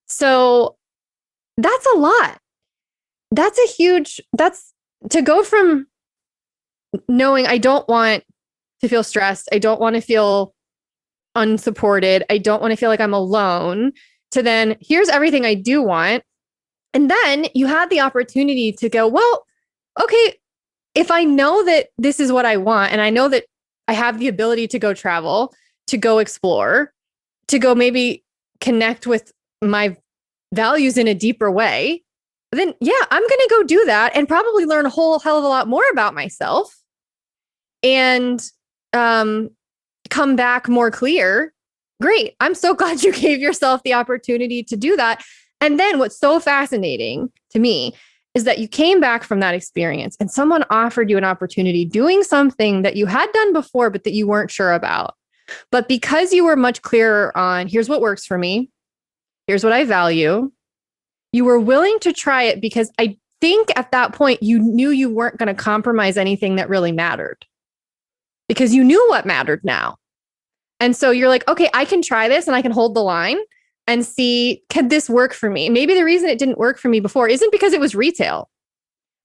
So that's a lot. That's to go from knowing I don't want to feel stressed. I don't want to feel unsupported. I don't want to feel like I'm alone, to then here's everything I do want. And then you had the opportunity to go, well, okay, if I know that this is what I want, and I know that I have the ability to go travel, to go explore, to go maybe connect with my values in a deeper way, then yeah, I'm going to go do that and probably learn a whole hell of a lot more about myself and come back more clear. Great. I'm so glad you gave yourself the opportunity to do that. And then what's so fascinating to me is that you came back from that experience and someone offered you an opportunity doing something that you had done before, but that you weren't sure about. But because you were much clearer on, here's what works for me, here's what I value, you were willing to try it, because I think at that point you knew you weren't going to compromise anything that really mattered, because you knew what mattered now. And so you're like, okay, I can try this and I can hold the line and see, could this work for me? Maybe the reason it didn't work for me before isn't because it was retail,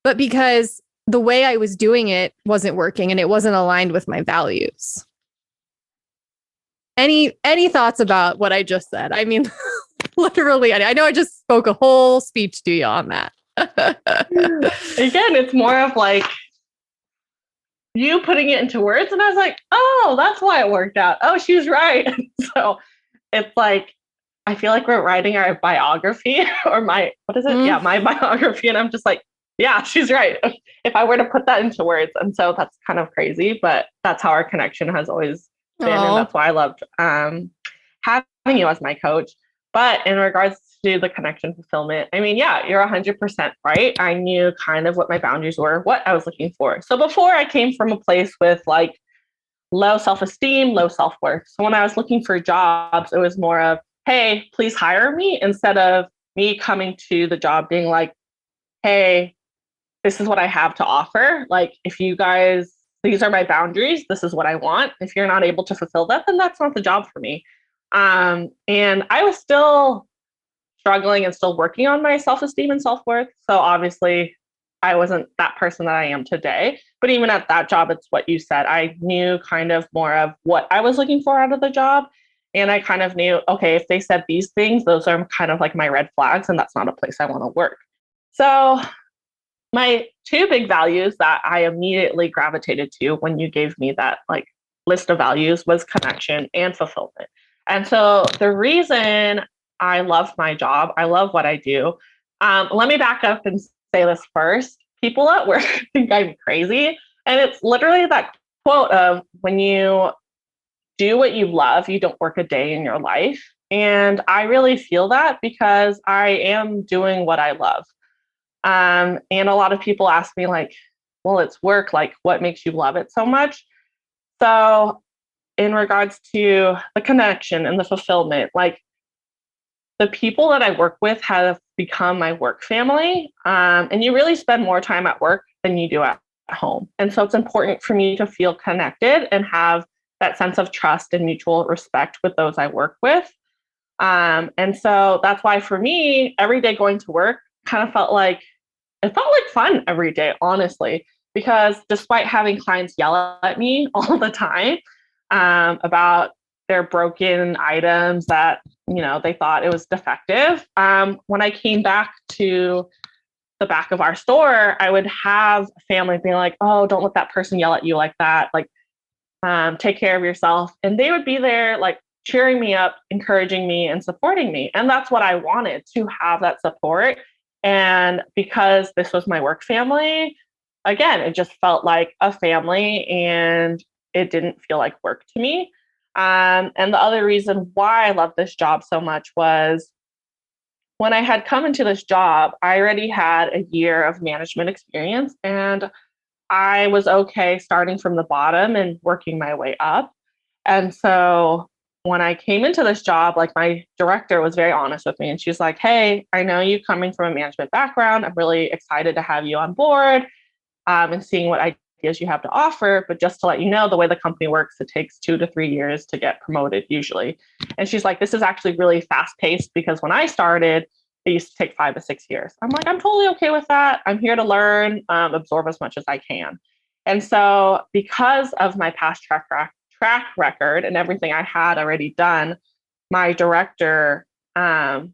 but because the way I was doing it wasn't working and it wasn't aligned with my values. Any thoughts about what I just said? I mean, literally, I know I just spoke a whole speech to you on that. Again, it's more of like you putting it into words. And I was like, oh, that's why it worked out. Oh, she was right. So it's like, I feel like we're writing our biography or my biography. And I'm just like, Yeah, she's right. If I were to put that into words. And so that's kind of crazy, but that's how our connection has always been. And Oh, that's why I loved having you as my coach. But in regards to the connection fulfillment, I mean, yeah, you're 100% right. I knew kind of what my boundaries were, what I was looking for. So before I came from a place with like low self-esteem, low self-worth. So when I was looking for jobs, it was more of, hey, please hire me, instead of me coming to the job being like, hey, this is what I have to offer. Like, if you guys, these are my boundaries, this is what I want. If you're not able to fulfill that, then that's not the job for me. And I was still struggling and still working on my self-esteem and self-worth. So obviously I wasn't that person that I am today. But even at that job, it's what you said. I knew kind of more of what I was looking for out of the job. And I kind of knew, okay, if they said these things, those are kind of like my red flags, and that's not a place I want to work. So my two big values that I immediately gravitated to when you gave me that like list of values was connection and fulfillment. And so the reason I love my job, I love what I do. Let me back up and say this first. People at work think I'm crazy. And it's literally that quote of, when you do what you love, you don't work a day in your life. And I really feel that because I am doing what I love. And a lot of people ask me like, well, it's work. Like, what makes you love it so much? So in regards to the connection and the fulfillment, like, the people that I work with have become my work family. And you really spend more time at work than you do at home. And so it's important for me to feel connected and have that sense of trust and mutual respect with those I work with. And so that's why for me, every day going to work kind of felt like fun every day, honestly, because despite having clients yell at me all the time about their broken items that, they thought it was defective, when I came back to the back of our store, I would have family being like, oh, don't let that person yell at you like that. Like, take care of yourself. And they would be there like cheering me up, encouraging me and supporting me. And that's what I wanted, to have that support. And because this was my work family, again, it just felt like a family and it didn't feel like work to me. And the other reason why I love this job so much was when I had come into this job, I already had a year of management experience, and I was okay starting from the bottom and working my way up. And so when I came into this job, like, my director was very honest with me, and she's like, hey, I know you coming from a management background. I'm really excited to have you on board and seeing what ideas you have to offer. But just to let you know, the way the company works, it takes 2 to 3 years to get promoted usually. And she's like, this is actually really fast paced, because when I started, it used to take 5 to 6 years. I'm like, I'm totally okay with that. I'm here to learn, absorb as much as I can. And so because of my past track record and everything I had already done, my director kind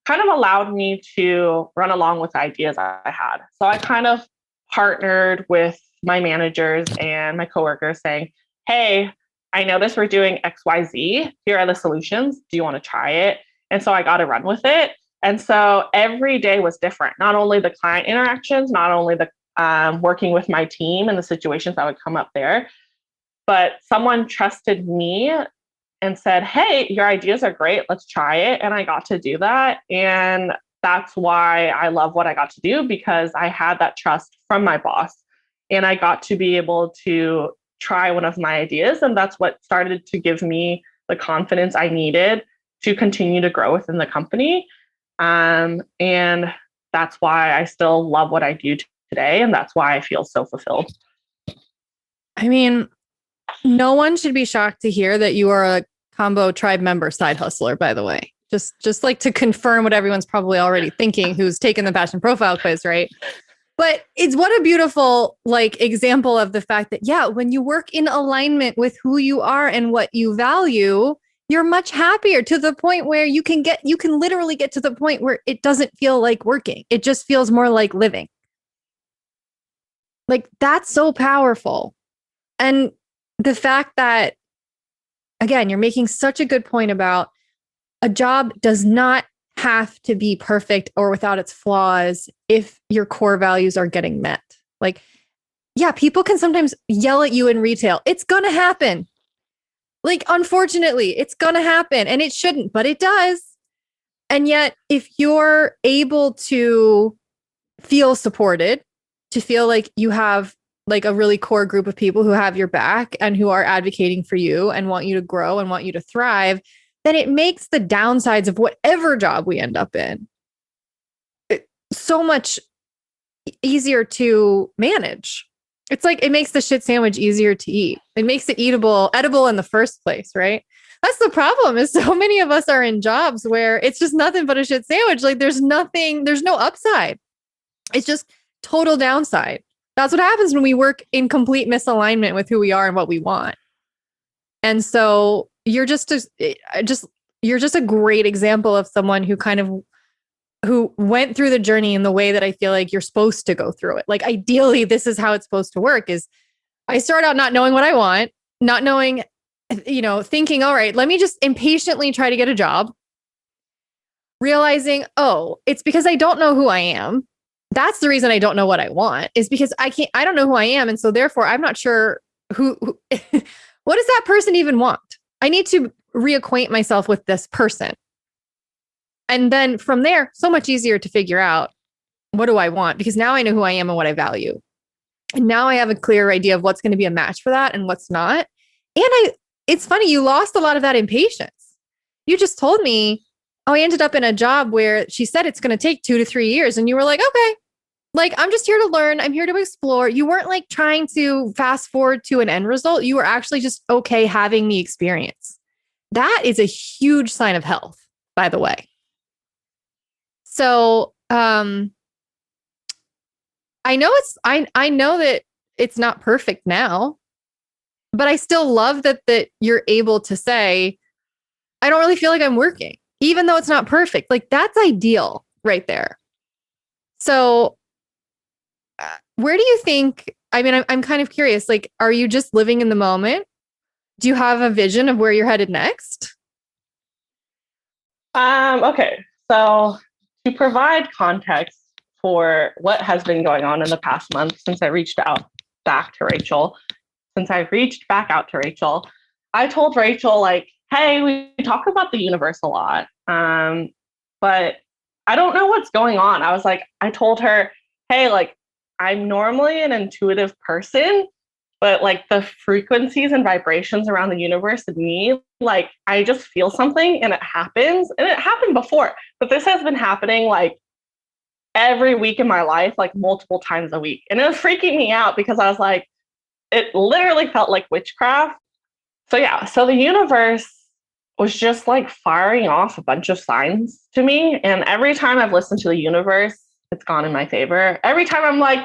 of allowed me to run along with the ideas I had. So I kind of partnered with my managers and my coworkers saying, hey, I noticed we're doing XYZ. Here are the solutions. Do you want to try it? And so I got to run with it. And so every day was different. Not only the client interactions, not only the working with my team and the situations that would come up there, but someone trusted me and said, hey, your ideas are great. Let's try it. And I got to do that. And that's why I love what I got to do, because I had that trust from my boss. And I got to be able to try one of my ideas. And that's what started to give me the confidence I needed to continue to grow within the company. And that's why I still love what I do today. And that's why I feel so fulfilled. I mean, no one should be shocked to hear that you are a Combo Tribe member side hustler, by the way. Just like to confirm what everyone's probably already thinking who's taken the passion profile quiz, right? But it's what a beautiful like example of the fact that, yeah, when you work in alignment with who you are and what you value, you're much happier, to the point where you can literally get to the point where it doesn't feel like working. It just feels more like living. Like, that's so powerful. And the fact that, again, you're making such a good point about a job does not have to be perfect or without its flaws if your core values are getting met. Like, yeah, people can sometimes yell at you in retail. It's going to happen. Like, unfortunately, it's going to happen, and it shouldn't, but it does. And yet, if you're able to feel supported, to feel like you have like a really core group of people who have your back and who are advocating for you and want you to grow and want you to thrive, then it makes the downsides of whatever job we end up in so much easier to manage. It's like it makes the shit sandwich easier to eat. It makes it edible in the first place, right? That's the problem, is so many of us are in jobs where it's just nothing but a shit sandwich. Like there's no upside. It's just total downside. That's what happens when we work in complete misalignment with who we are and what we want. And so you're just a great example of someone who went through the journey in the way that I feel like you're supposed to go through it. Like ideally, this is how it's supposed to work. Is I start out not knowing what I want, not knowing, thinking, all right, let me just impatiently try to get a job. Realizing, oh, it's because I don't know who I am. That's the reason I don't know what I want, is because I don't know who I am. And so therefore I'm not sure who what does that person even want? I need to reacquaint myself with this person. And then from there, so much easier to figure out, what do I want? Because now I know who I am and what I value. And now I have a clear idea of what's going to be a match for that and what's not. And it's funny, you lost a lot of that impatience. You just told me, oh, I ended up in a job where she said it's going to take 2 to 3 years. And you were like, okay, like, I'm just here to learn. I'm here to explore. You weren't like trying to fast forward to an end result. You were actually just okay having the experience. That is a huge sign of health, by the way. So, I know I know that it's not perfect now, but I still love that you're able to say, I don't really feel like I'm working, even though it's not perfect. Like that's ideal right there. So where do you think, I mean, I'm kind of curious, like, are you just living in the moment? Do you have a vision of where you're headed next? Okay. So to provide context for what has been going on in the past month since I reached back out to Rachel, I told Rachel, like, hey, we talk about the universe a lot, but I don't know what's going on. I told her, hey, like, I'm normally an intuitive person, but like the frequencies and vibrations around the universe and me, like I just feel something and it happens. And it happened before, but this has been happening like every week in my life, like multiple times a week. And it was freaking me out because I was like, it literally felt like witchcraft. So yeah, so the universe was just like firing off a bunch of signs to me. And every time I've listened to the universe, it's gone in my favor. Every time I'm like,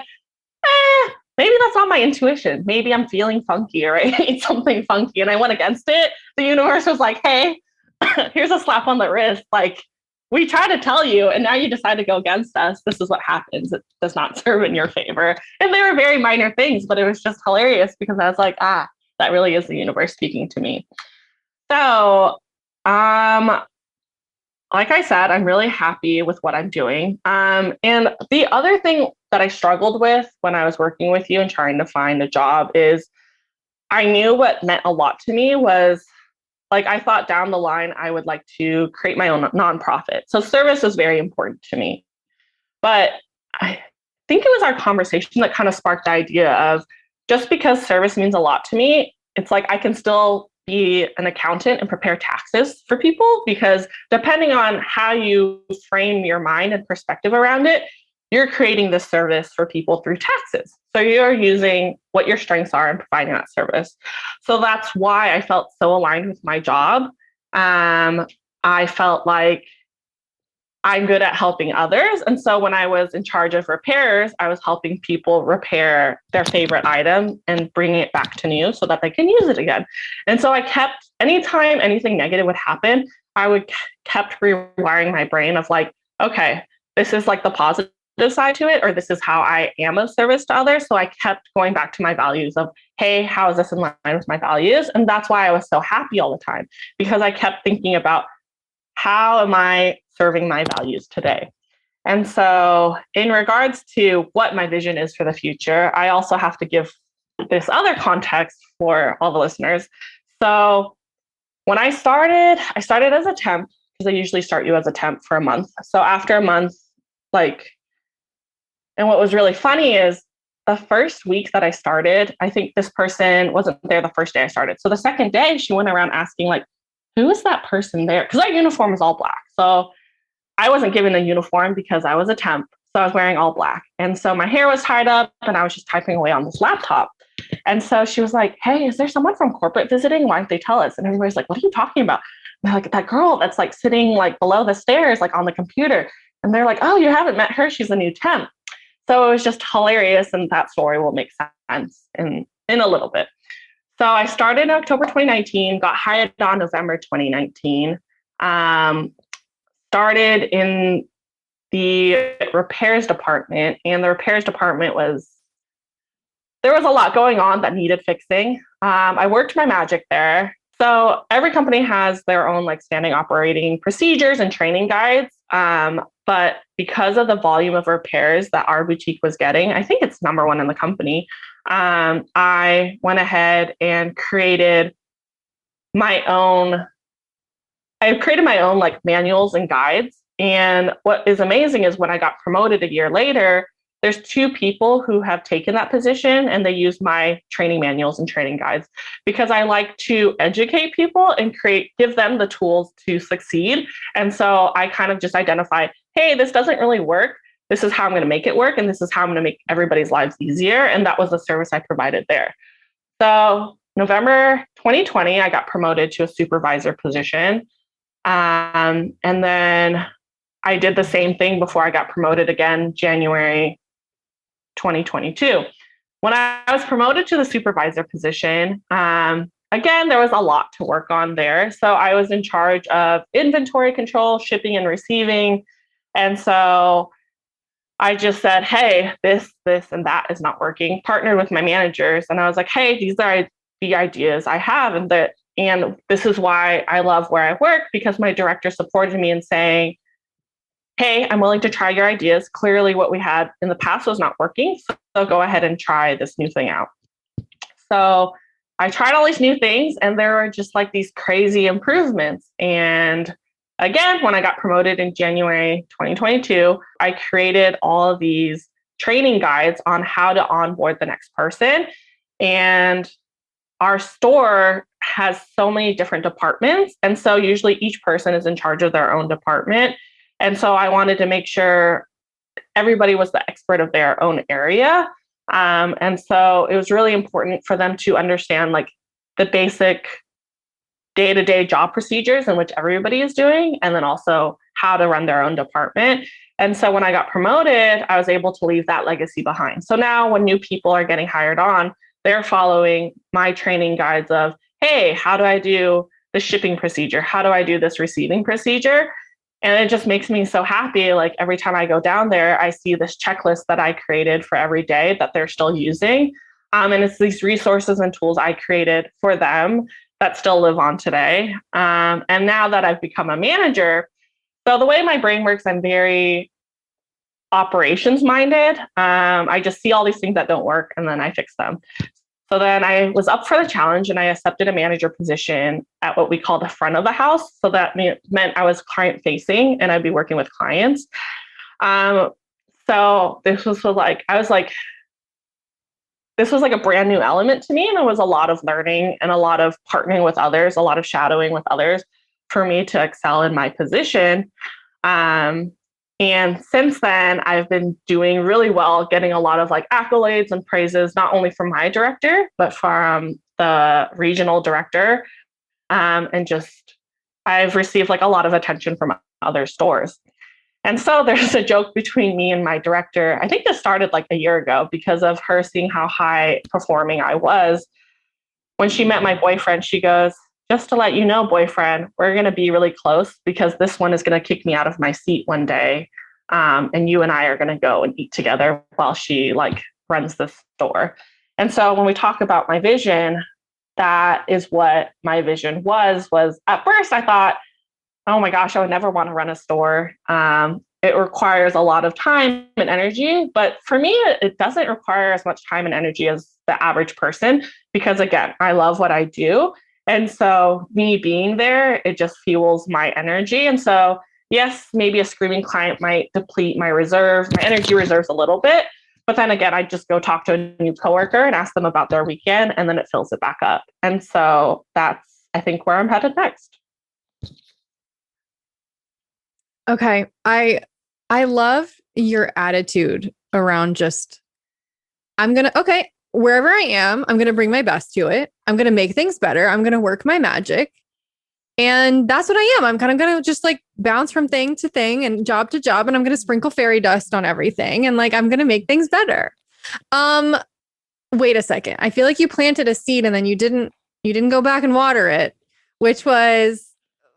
maybe that's not my intuition. Maybe I'm feeling funky or I ate something funky and I went against it. The universe was like, hey, here's a slap on the wrist. Like, we tried to tell you and now you decide to go against us. This is what happens. It does not serve in your favor. And they were very minor things, but it was just hilarious because I was like, that really is the universe speaking to me. So, like I said, I'm really happy with what I'm doing. And the other thing that I struggled with when I was working with you and trying to find a job is I knew what meant a lot to me was, like, I thought down the line, I would like to create my own nonprofit. So service is very important to me. But I think it was our conversation that kind of sparked the idea of, just because service means a lot to me, it's like I can still be an accountant and prepare taxes for people, because depending on how you frame your mind and perspective around it, you're creating this service for people through taxes. So you're using what your strengths are and providing that service. So that's why I felt so aligned with my job. I felt like I'm good at helping others. And so when I was in charge of repairs, I was helping people repair their favorite item and bringing it back to new so that they can use it again. And so I kept, anytime anything negative would happen, kept rewiring my brain of like, okay, this is like the positive side to it, or this is how I am of service to others. So I kept going back to my values of, hey, how is this in line with my values? And that's why I was so happy all the time, because I kept thinking about, how am I serving my values today? And so in regards to what my vision is for the future, I also have to give this other context for all the listeners. So when I started as a temp, because they usually start you as a temp for a month. So after a month, and what was really funny is the first week that I started, I think this person wasn't there the first day I started. So the second day, she went around asking, like, who is that person there? Because our uniform is all black. So I wasn't given a uniform because I was a temp. So I was wearing all black. And so my hair was tied up and I was just typing away on this laptop. And so she was like, hey, is there someone from corporate visiting? Why don't they tell us? And everybody's like, what are you talking about? And they're like, that girl that's like sitting like below the stairs, like on the computer. And they're like, oh, you haven't met her. She's a new temp. So it was just hilarious. And that story will make sense in a little bit. So I started in October 2019, got hired on November 2019. Started in the repairs department, and the repairs department there was a lot going on that needed fixing. I worked my magic there. So every company has their own like standing operating procedures and training guides. But because of the volume of repairs that our boutique was getting, I think it's number one in the company. I went ahead and created my own like manuals and guides. And what is amazing is when I got promoted a year later, there's 2 people who have taken that position and they use my training manuals and training guides because I like to educate people and give them the tools to succeed. And so I kind of just identify, hey, this doesn't really work. This is how I'm going to make it work. And this is how I'm going to make everybody's lives easier. And that was the service I provided there. So November 2020, I got promoted to a supervisor position. And then I did the same thing before I got promoted again, January 2022. When I was promoted to the supervisor position, again, there was a lot to work on there. So I was in charge of inventory control, shipping and receiving. And so I just said, hey, this, and that is not working. Partnered with my managers. And I was like, hey, these are the ideas I have. And this is why I love where I work, because my director supported me in saying, hey, I'm willing to try your ideas. Clearly what we had in the past was not working. So go ahead and try this new thing out. So I tried all these new things and there were just like these crazy improvements. And again, when I got promoted in January 2022, I created all of these training guides on how to onboard the next person. And our store has so many different departments. And so usually each person is in charge of their own department. And so I wanted to make sure everybody was the expert of their own area. And so it was really important for them to understand like the basic day-to-day job procedures in which everybody is doing, and then also how to run their own department. And so when I got promoted, I was able to leave that legacy behind. So now when new people are getting hired on, they're following my training guides of, hey, how do I do the shipping procedure? How do I do this receiving procedure? And it just makes me so happy. Like every time I go down there, I see this checklist that I created for every day that they're still using. And it's these resources and tools I created for them that still live on today. And now that I've become a manager, so the way my brain works, I'm very operations minded. I just see all these things that don't work and then I fix them. So then I was up for the challenge and I accepted a manager position at what we call the front of the house. So that meant I was client facing and I'd be working with clients. So this was like a brand new element to me. And it was a lot of learning and a lot of partnering with others, a lot of shadowing with others for me to excel in my position. And since then, I've been doing really well, getting a lot of like accolades and praises, not only from my director, but from the regional director. And just, I've received like a lot of attention from other stores. And so there's a joke between me and my director. I think this started like a year ago because of her seeing how high performing I was. When she met my boyfriend, she goes, just to let you know, boyfriend, we're going to be really close because this one is going to kick me out of my seat one day. And you and I are going to go and eat together while she like runs the store. And so when we talk about my vision, that is what my vision was at first I thought, oh my gosh, I would never want to run a store. It requires a lot of time and energy, but for me, it doesn't require as much time and energy as the average person because again, I love what I do. And so me being there, it just fuels my energy. And so yes, maybe a screaming client might deplete my reserves, my energy reserves a little bit. But then again, I just go talk to a new coworker and ask them about their weekend, and then it fills it back up. And so that's, I think, where I'm headed next. Okay. I love your attitude around just, okay, wherever I am, I'm going to bring my best to it. I'm going to make things better. I'm going to work my magic. And that's what I am. I'm kind of going to just like bounce from thing to thing and job to job. And I'm going to sprinkle fairy dust on everything. And like, I'm going to make things better. Wait a second. I feel like you planted a seed and then you didn't go back and water it, which was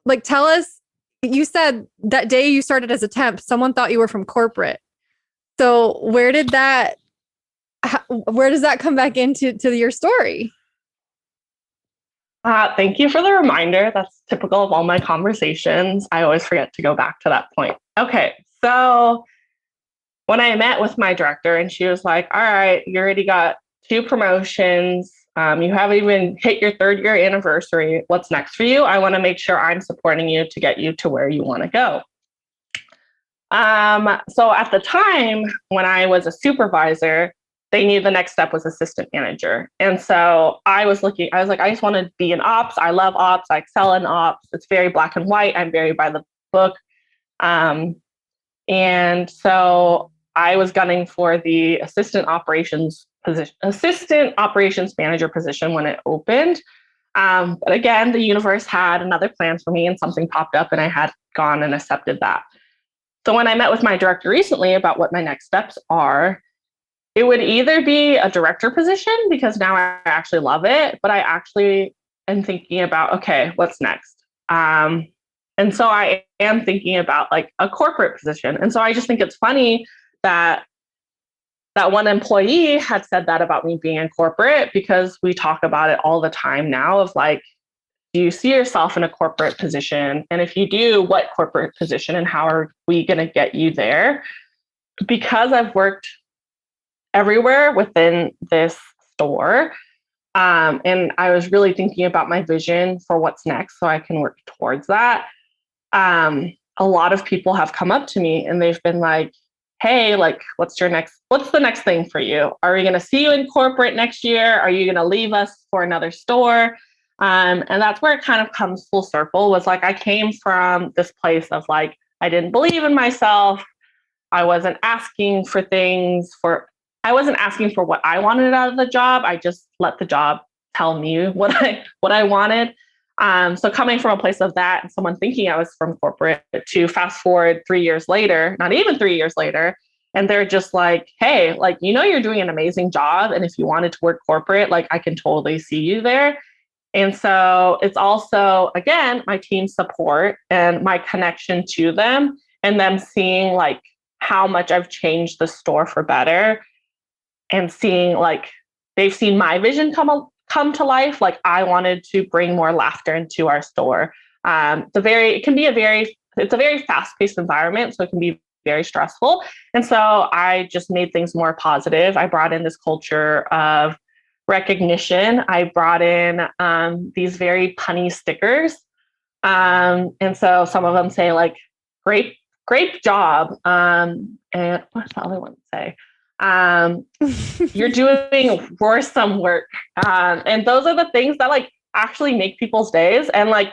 like, tell us, you said that day you started as a temp, someone thought you were from corporate. So where does that come back into your story? Thank you for the reminder. That's typical of all my conversations. I always forget to go back to that point. Okay. So when I met with my director and she was like, all right, you already got 2 promotions. You haven't even hit your 3rd year anniversary. What's next for you? I want to make sure I'm supporting you to get you to where you want to go. So at the time when I was a supervisor, they knew the next step was assistant manager. And so I was like, I just want to be in ops. I love ops. I excel in ops. It's very black and white. I'm very by the book. And so I was gunning for the assistant operations manager position when it opened. But again, the universe had another plan for me and something popped up and I had gone and accepted that. So when I met with my director recently about what my next steps are, it would either be a director position because now I actually love it, but I actually am thinking about, okay, what's next? And so I am thinking about like a corporate position. And so I just think it's funny that one employee had said that about me being in corporate because we talk about it all the time now of like, do you see yourself in a corporate position? And if you do, what corporate position and how are we going to get you there? Because I've worked everywhere within this store. And I was really thinking about my vision for what's next so I can work towards that. A lot of people have come up to me and they've been like, hey, like, what's the next thing for you? Are we going to see you in corporate next year? Are you going to leave us for another store? And that's where it kind of comes full circle was like, I came from this place of like, I didn't believe in myself. I wasn't asking for what I wanted out of the job. I just let the job tell me what I wanted. So coming from a place of that and someone thinking I was from corporate to fast forward 3 years later, not even 3 years later, and they're just like, hey, like, you're doing an amazing job. And if you wanted to work corporate, like I can totally see you there. And so it's also, again, my team support and my connection to them and them seeing like how much I've changed the store for better and seeing like they've seen my vision come to life. Like I wanted to bring more laughter into our store. It's a very fast-paced environment, so it can be very stressful. And so I just made things more positive. I brought in this culture of recognition. I brought in these very punny stickers. And so some of them say like, great job. And what's the other one say? You're doing worrisome work. And those are the things that like actually make people's days. And like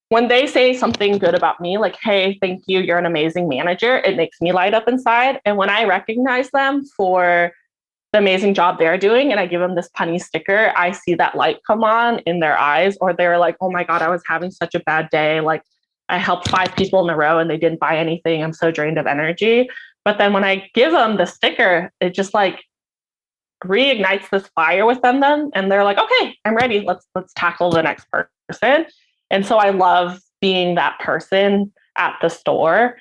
when they say something good about me, like, hey, thank you, you're an amazing manager, it makes me light up inside. And when I recognize them for the amazing job they're doing and I give them this punny sticker, I see that light come on in their eyes, or they're like, oh my God, I was having such a bad day. Like I helped 5 people in a row and they didn't buy anything. I'm so drained of energy. But then when I give them the sticker, it just like reignites this fire within them. And they're like, okay, I'm ready. Let's tackle the next person. And so I love being that person at the store.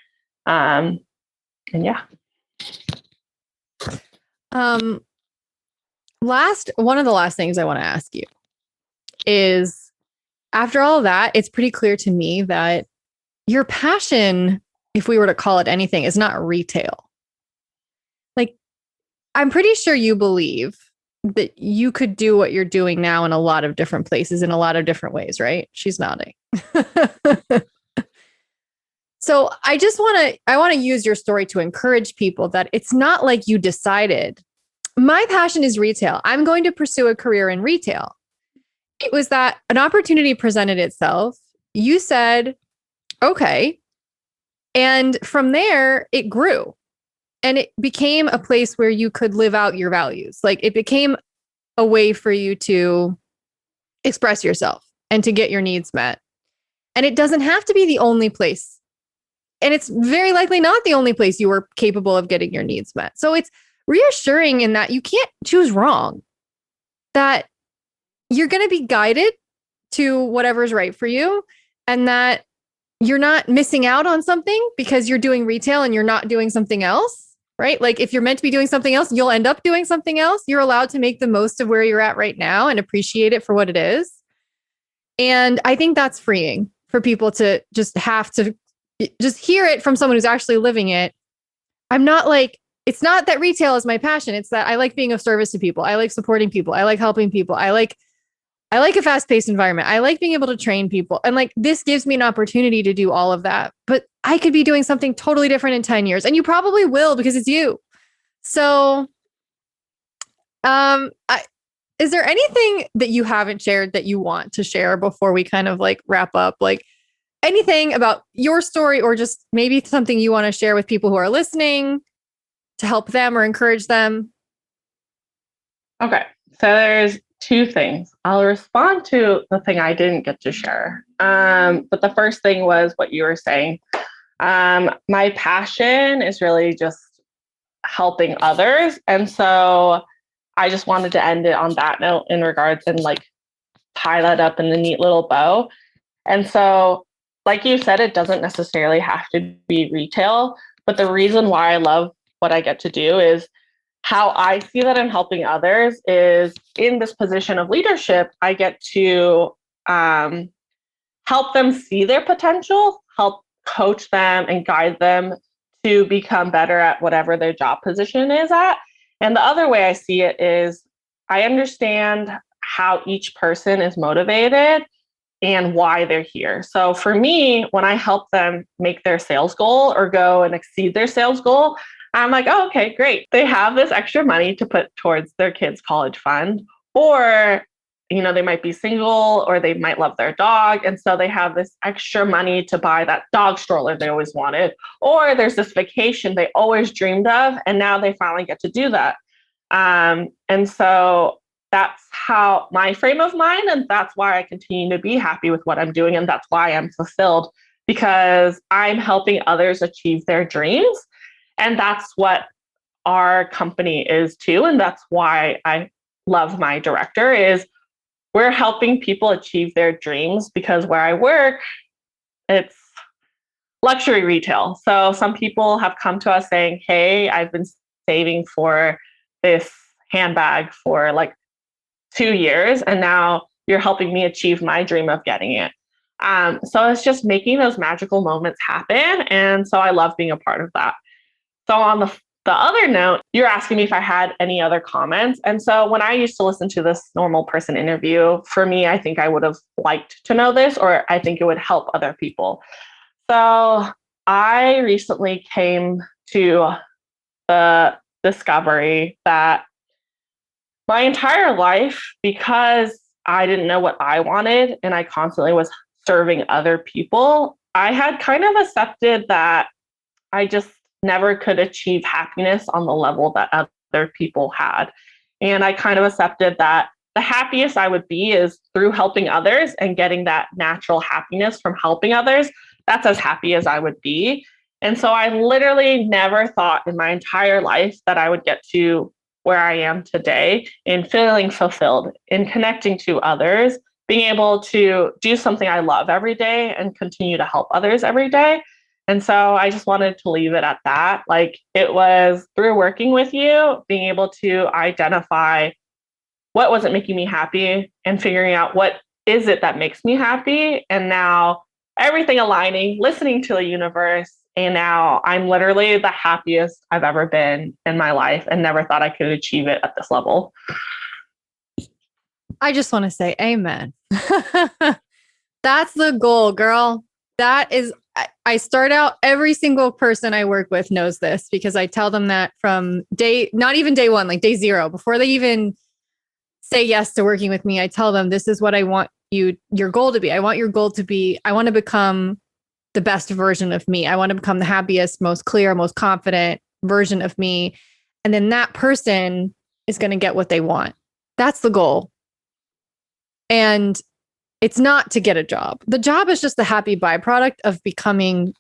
And yeah. One of the last things I want to ask you is, after all of that, it's pretty clear to me that your passion, if we were to call it anything, is not retail. Like, I'm pretty sure you believe that you could do what you're doing now in a lot of different places in a lot of different ways, right? She's nodding. So I want to use your story to encourage people that it's not like you decided, my passion is retail, I'm going to pursue a career in retail. It was that an opportunity presented itself. You said, okay. And from there, it grew. And it became a place where you could live out your values. Like, it became a way for you to express yourself and to get your needs met. And it doesn't have to be the only place. And it's very likely not the only place you were capable of getting your needs met. So it's reassuring in that you can't choose wrong, that you're going to be guided to whatever's right for you, and that you're not missing out on something because you're doing retail and you're not doing something else, right? Like, if you're meant to be doing something else, you'll end up doing something else. You're allowed to make the most of where you're at right now and appreciate it for what it is. And I think that's freeing for people to just have to just hear it from someone who's actually living it. I'm not like, it's not that retail is my passion. It's that I like being of service to people. I like supporting people. I like helping people. I like a fast-paced environment. I like being able to train people. And like, this gives me an opportunity to do all of that. But I could be doing something totally different in 10 years. And you probably will, because it's you. So is there anything that you haven't shared that you want to share before we kind of like wrap up? Like, anything about your story, or just maybe something you want to share with people who are listening to help them or encourage them? Okay. So there's two things. I'll respond to the thing I didn't get to share. But the first thing was what you were saying. My passion is really just helping others. And so I just wanted to end it on that note in regards, and like tie that up in a neat little bow. And so, like you said, it doesn't necessarily have to be retail, but the reason why I love what I get to do is how I see that I'm helping others is in this position of leadership. I get to help them see their potential, help coach them and guide them to become better at whatever their job position is at. And the other way I see it is I understand how each person is motivated and why they're here. So for me, when I help them make their sales goal or go and exceed their sales goal, I'm like, oh, okay, great. They have this extra money to put towards their kids' college fund, or, you know, they might be single, or they might love their dog. And so they have this extra money to buy that dog stroller they always wanted, or there's this vacation they always dreamed of, and now they finally get to do that. And so that's how my frame of mind, and that's why I continue to be happy with what I'm doing. And that's why I'm fulfilled, because I'm helping others achieve their dreams. And that's what our company is too. And that's why I love my director, is we're helping people achieve their dreams, because where I work, it's luxury retail. So some people have come to us saying, hey, I've been saving for this handbag for like 2 years, and now you're helping me achieve my dream of getting it. So it's just making those magical moments happen. And so I love being a part of that. So on the other note, you're asking me if I had any other comments. And so when I used to listen to this normal person interview, for me, I think I would have liked to know this, or I think it would help other people. So I recently came to the discovery that my entire life, because I didn't know what I wanted and I constantly was serving other people, I had kind of accepted that I just never could achieve happiness on the level that other people had. And I kind of accepted that the happiest I would be is through helping others and getting that natural happiness from helping others. That's as happy as I would be. And so I literally never thought in my entire life that I would get to where I am today in feeling fulfilled, in connecting to others, being able to do something I love every day and continue to help others every day. And so I just wanted to leave it at that. Like, it was through working with you, being able to identify what wasn't making me happy and figuring out what is it that makes me happy. And now everything aligning, listening to the universe. And now I'm literally the happiest I've ever been in my life and never thought I could achieve it at this level. I just want to say amen. That's the goal, girl. That is, I start out, every single person I work with knows this because I tell them that from not even day one, like day zero, before they even say yes to working with me, I tell them, this is what I want your goal to be. I want your goal to be, I want to become the best version of me. I want to become the happiest, most clear, most confident version of me. And then that person is going to get what they want. That's the goal. And it's not to get a job. The job is just the happy byproduct of becoming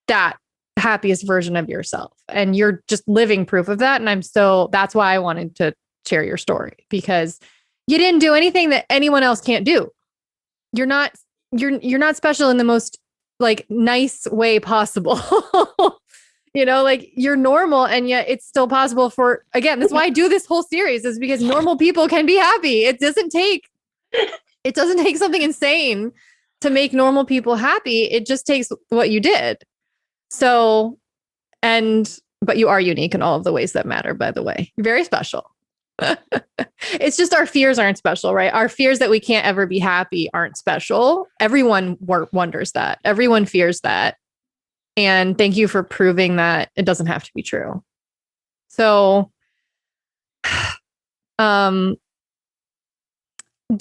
that happiest version of yourself. And you're just living proof of that. And that's why I wanted to share your story, because you didn't do anything that anyone else can't do. You're not special in the most like nice way possible. Like you're normal, and yet it's still possible for, again, that's why I do this whole series, is because normal people can be happy. It doesn't take something insane to make normal people happy. It just takes what you did. So, but you are unique in all of the ways that matter, by the way. You're very special. It's just our fears aren't special, right? Our fears that we can't ever be happy aren't special. Everyone wonders that. Everyone fears that. And thank you for proving that it doesn't have to be true. So, do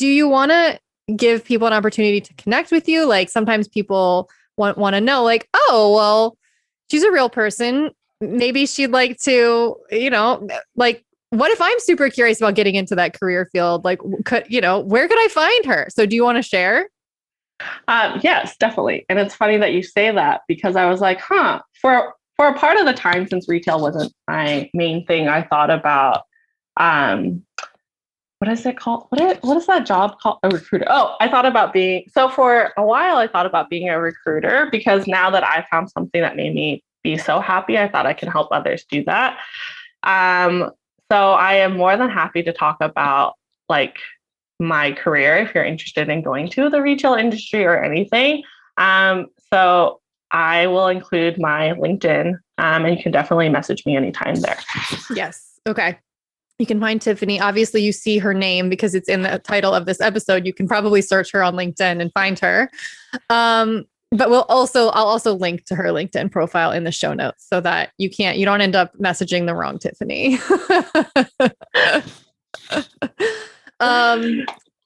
you want to give people an opportunity to connect with you? Like sometimes people want to know, like, oh, well, she's a real person. Maybe she'd like to, like, what if I'm super curious about getting into that career field? Like, where could I find her? So do you want to share? Yes, definitely. And it's funny that you say that, because I was like, for a part of the time, since retail wasn't my main thing, I thought about, what is it called? What is that job called? A recruiter. Oh, for a while, I thought about being a recruiter, because now that I found something that made me be so happy, I thought I can help others do that. So I am more than happy to talk about like my career if you're interested in going to the retail industry or anything. So I will include my LinkedIn, and you can definitely message me anytime there. Yes. Okay. You can find Tiffanie. Obviously, you see her name because it's in the title of this episode. You can probably search her on LinkedIn and find her. But I'll also link to her LinkedIn profile in the show notes so that you don't end up messaging the wrong Tiffanie.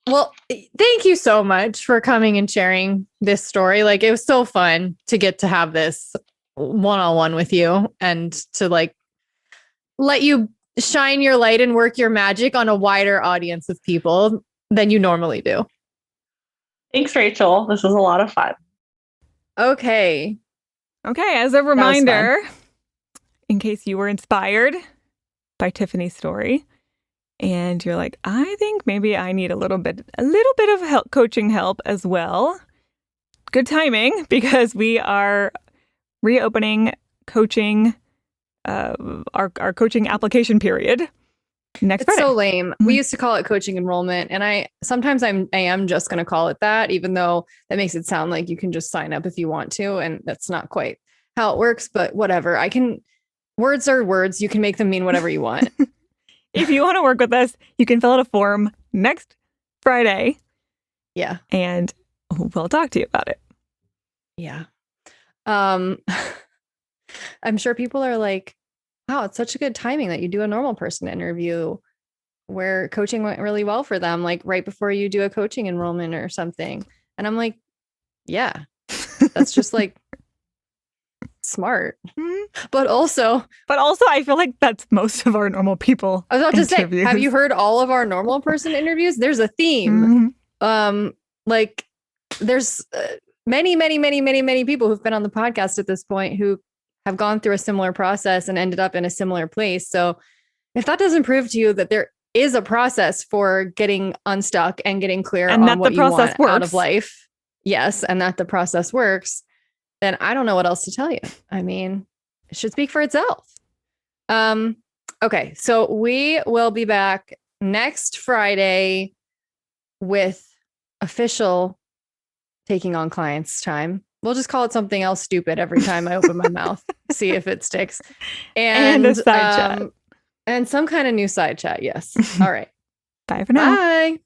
Well, thank you so much for coming and sharing this story. Like, it was so fun to get to have this one-on-one with you and to like let you shine your light and work your magic on a wider audience of people than you normally do. Thanks, Rachel. This was a lot of fun. Okay. As a reminder, in case you were inspired by Tiffanie's story and you're like, I think maybe I need a little bit of coaching help as well. Good timing, because we are reopening coaching, our coaching application period next Friday. So lame. We used to call it coaching enrollment, and I am just going to call it that, even though that makes it sound like you can just sign up if you want to, and that's not quite how it works. But whatever. Words are words. You can make them mean whatever you want. If you want to work with us, you can fill out a form next Friday. Yeah, and we'll talk to you about it. Yeah. I'm sure people are like, wow, it's such a good timing that you do a normal person interview where coaching went really well for them, like right before you do a coaching enrollment or something. And I'm like, yeah, that's just like smart. But also I feel like that's most of our normal people. I was about to say, have you heard all of our normal person interviews? There's a theme. Like there's many people who've been on the podcast at this point who have gone through a similar process and ended up in a similar place. So if that doesn't prove to you that there is a process for getting unstuck and getting clear and on what you want out of life, yes, and that the process works, then I don't know what else to tell you. I mean, it should speak for itself. Okay, so we will be back next Friday with official taking on clients' time. We'll just call it something else stupid every time I open my mouth. See if it sticks. And a side chat. And some kind of new side chat. Yes. All right. Bye for now. Bye.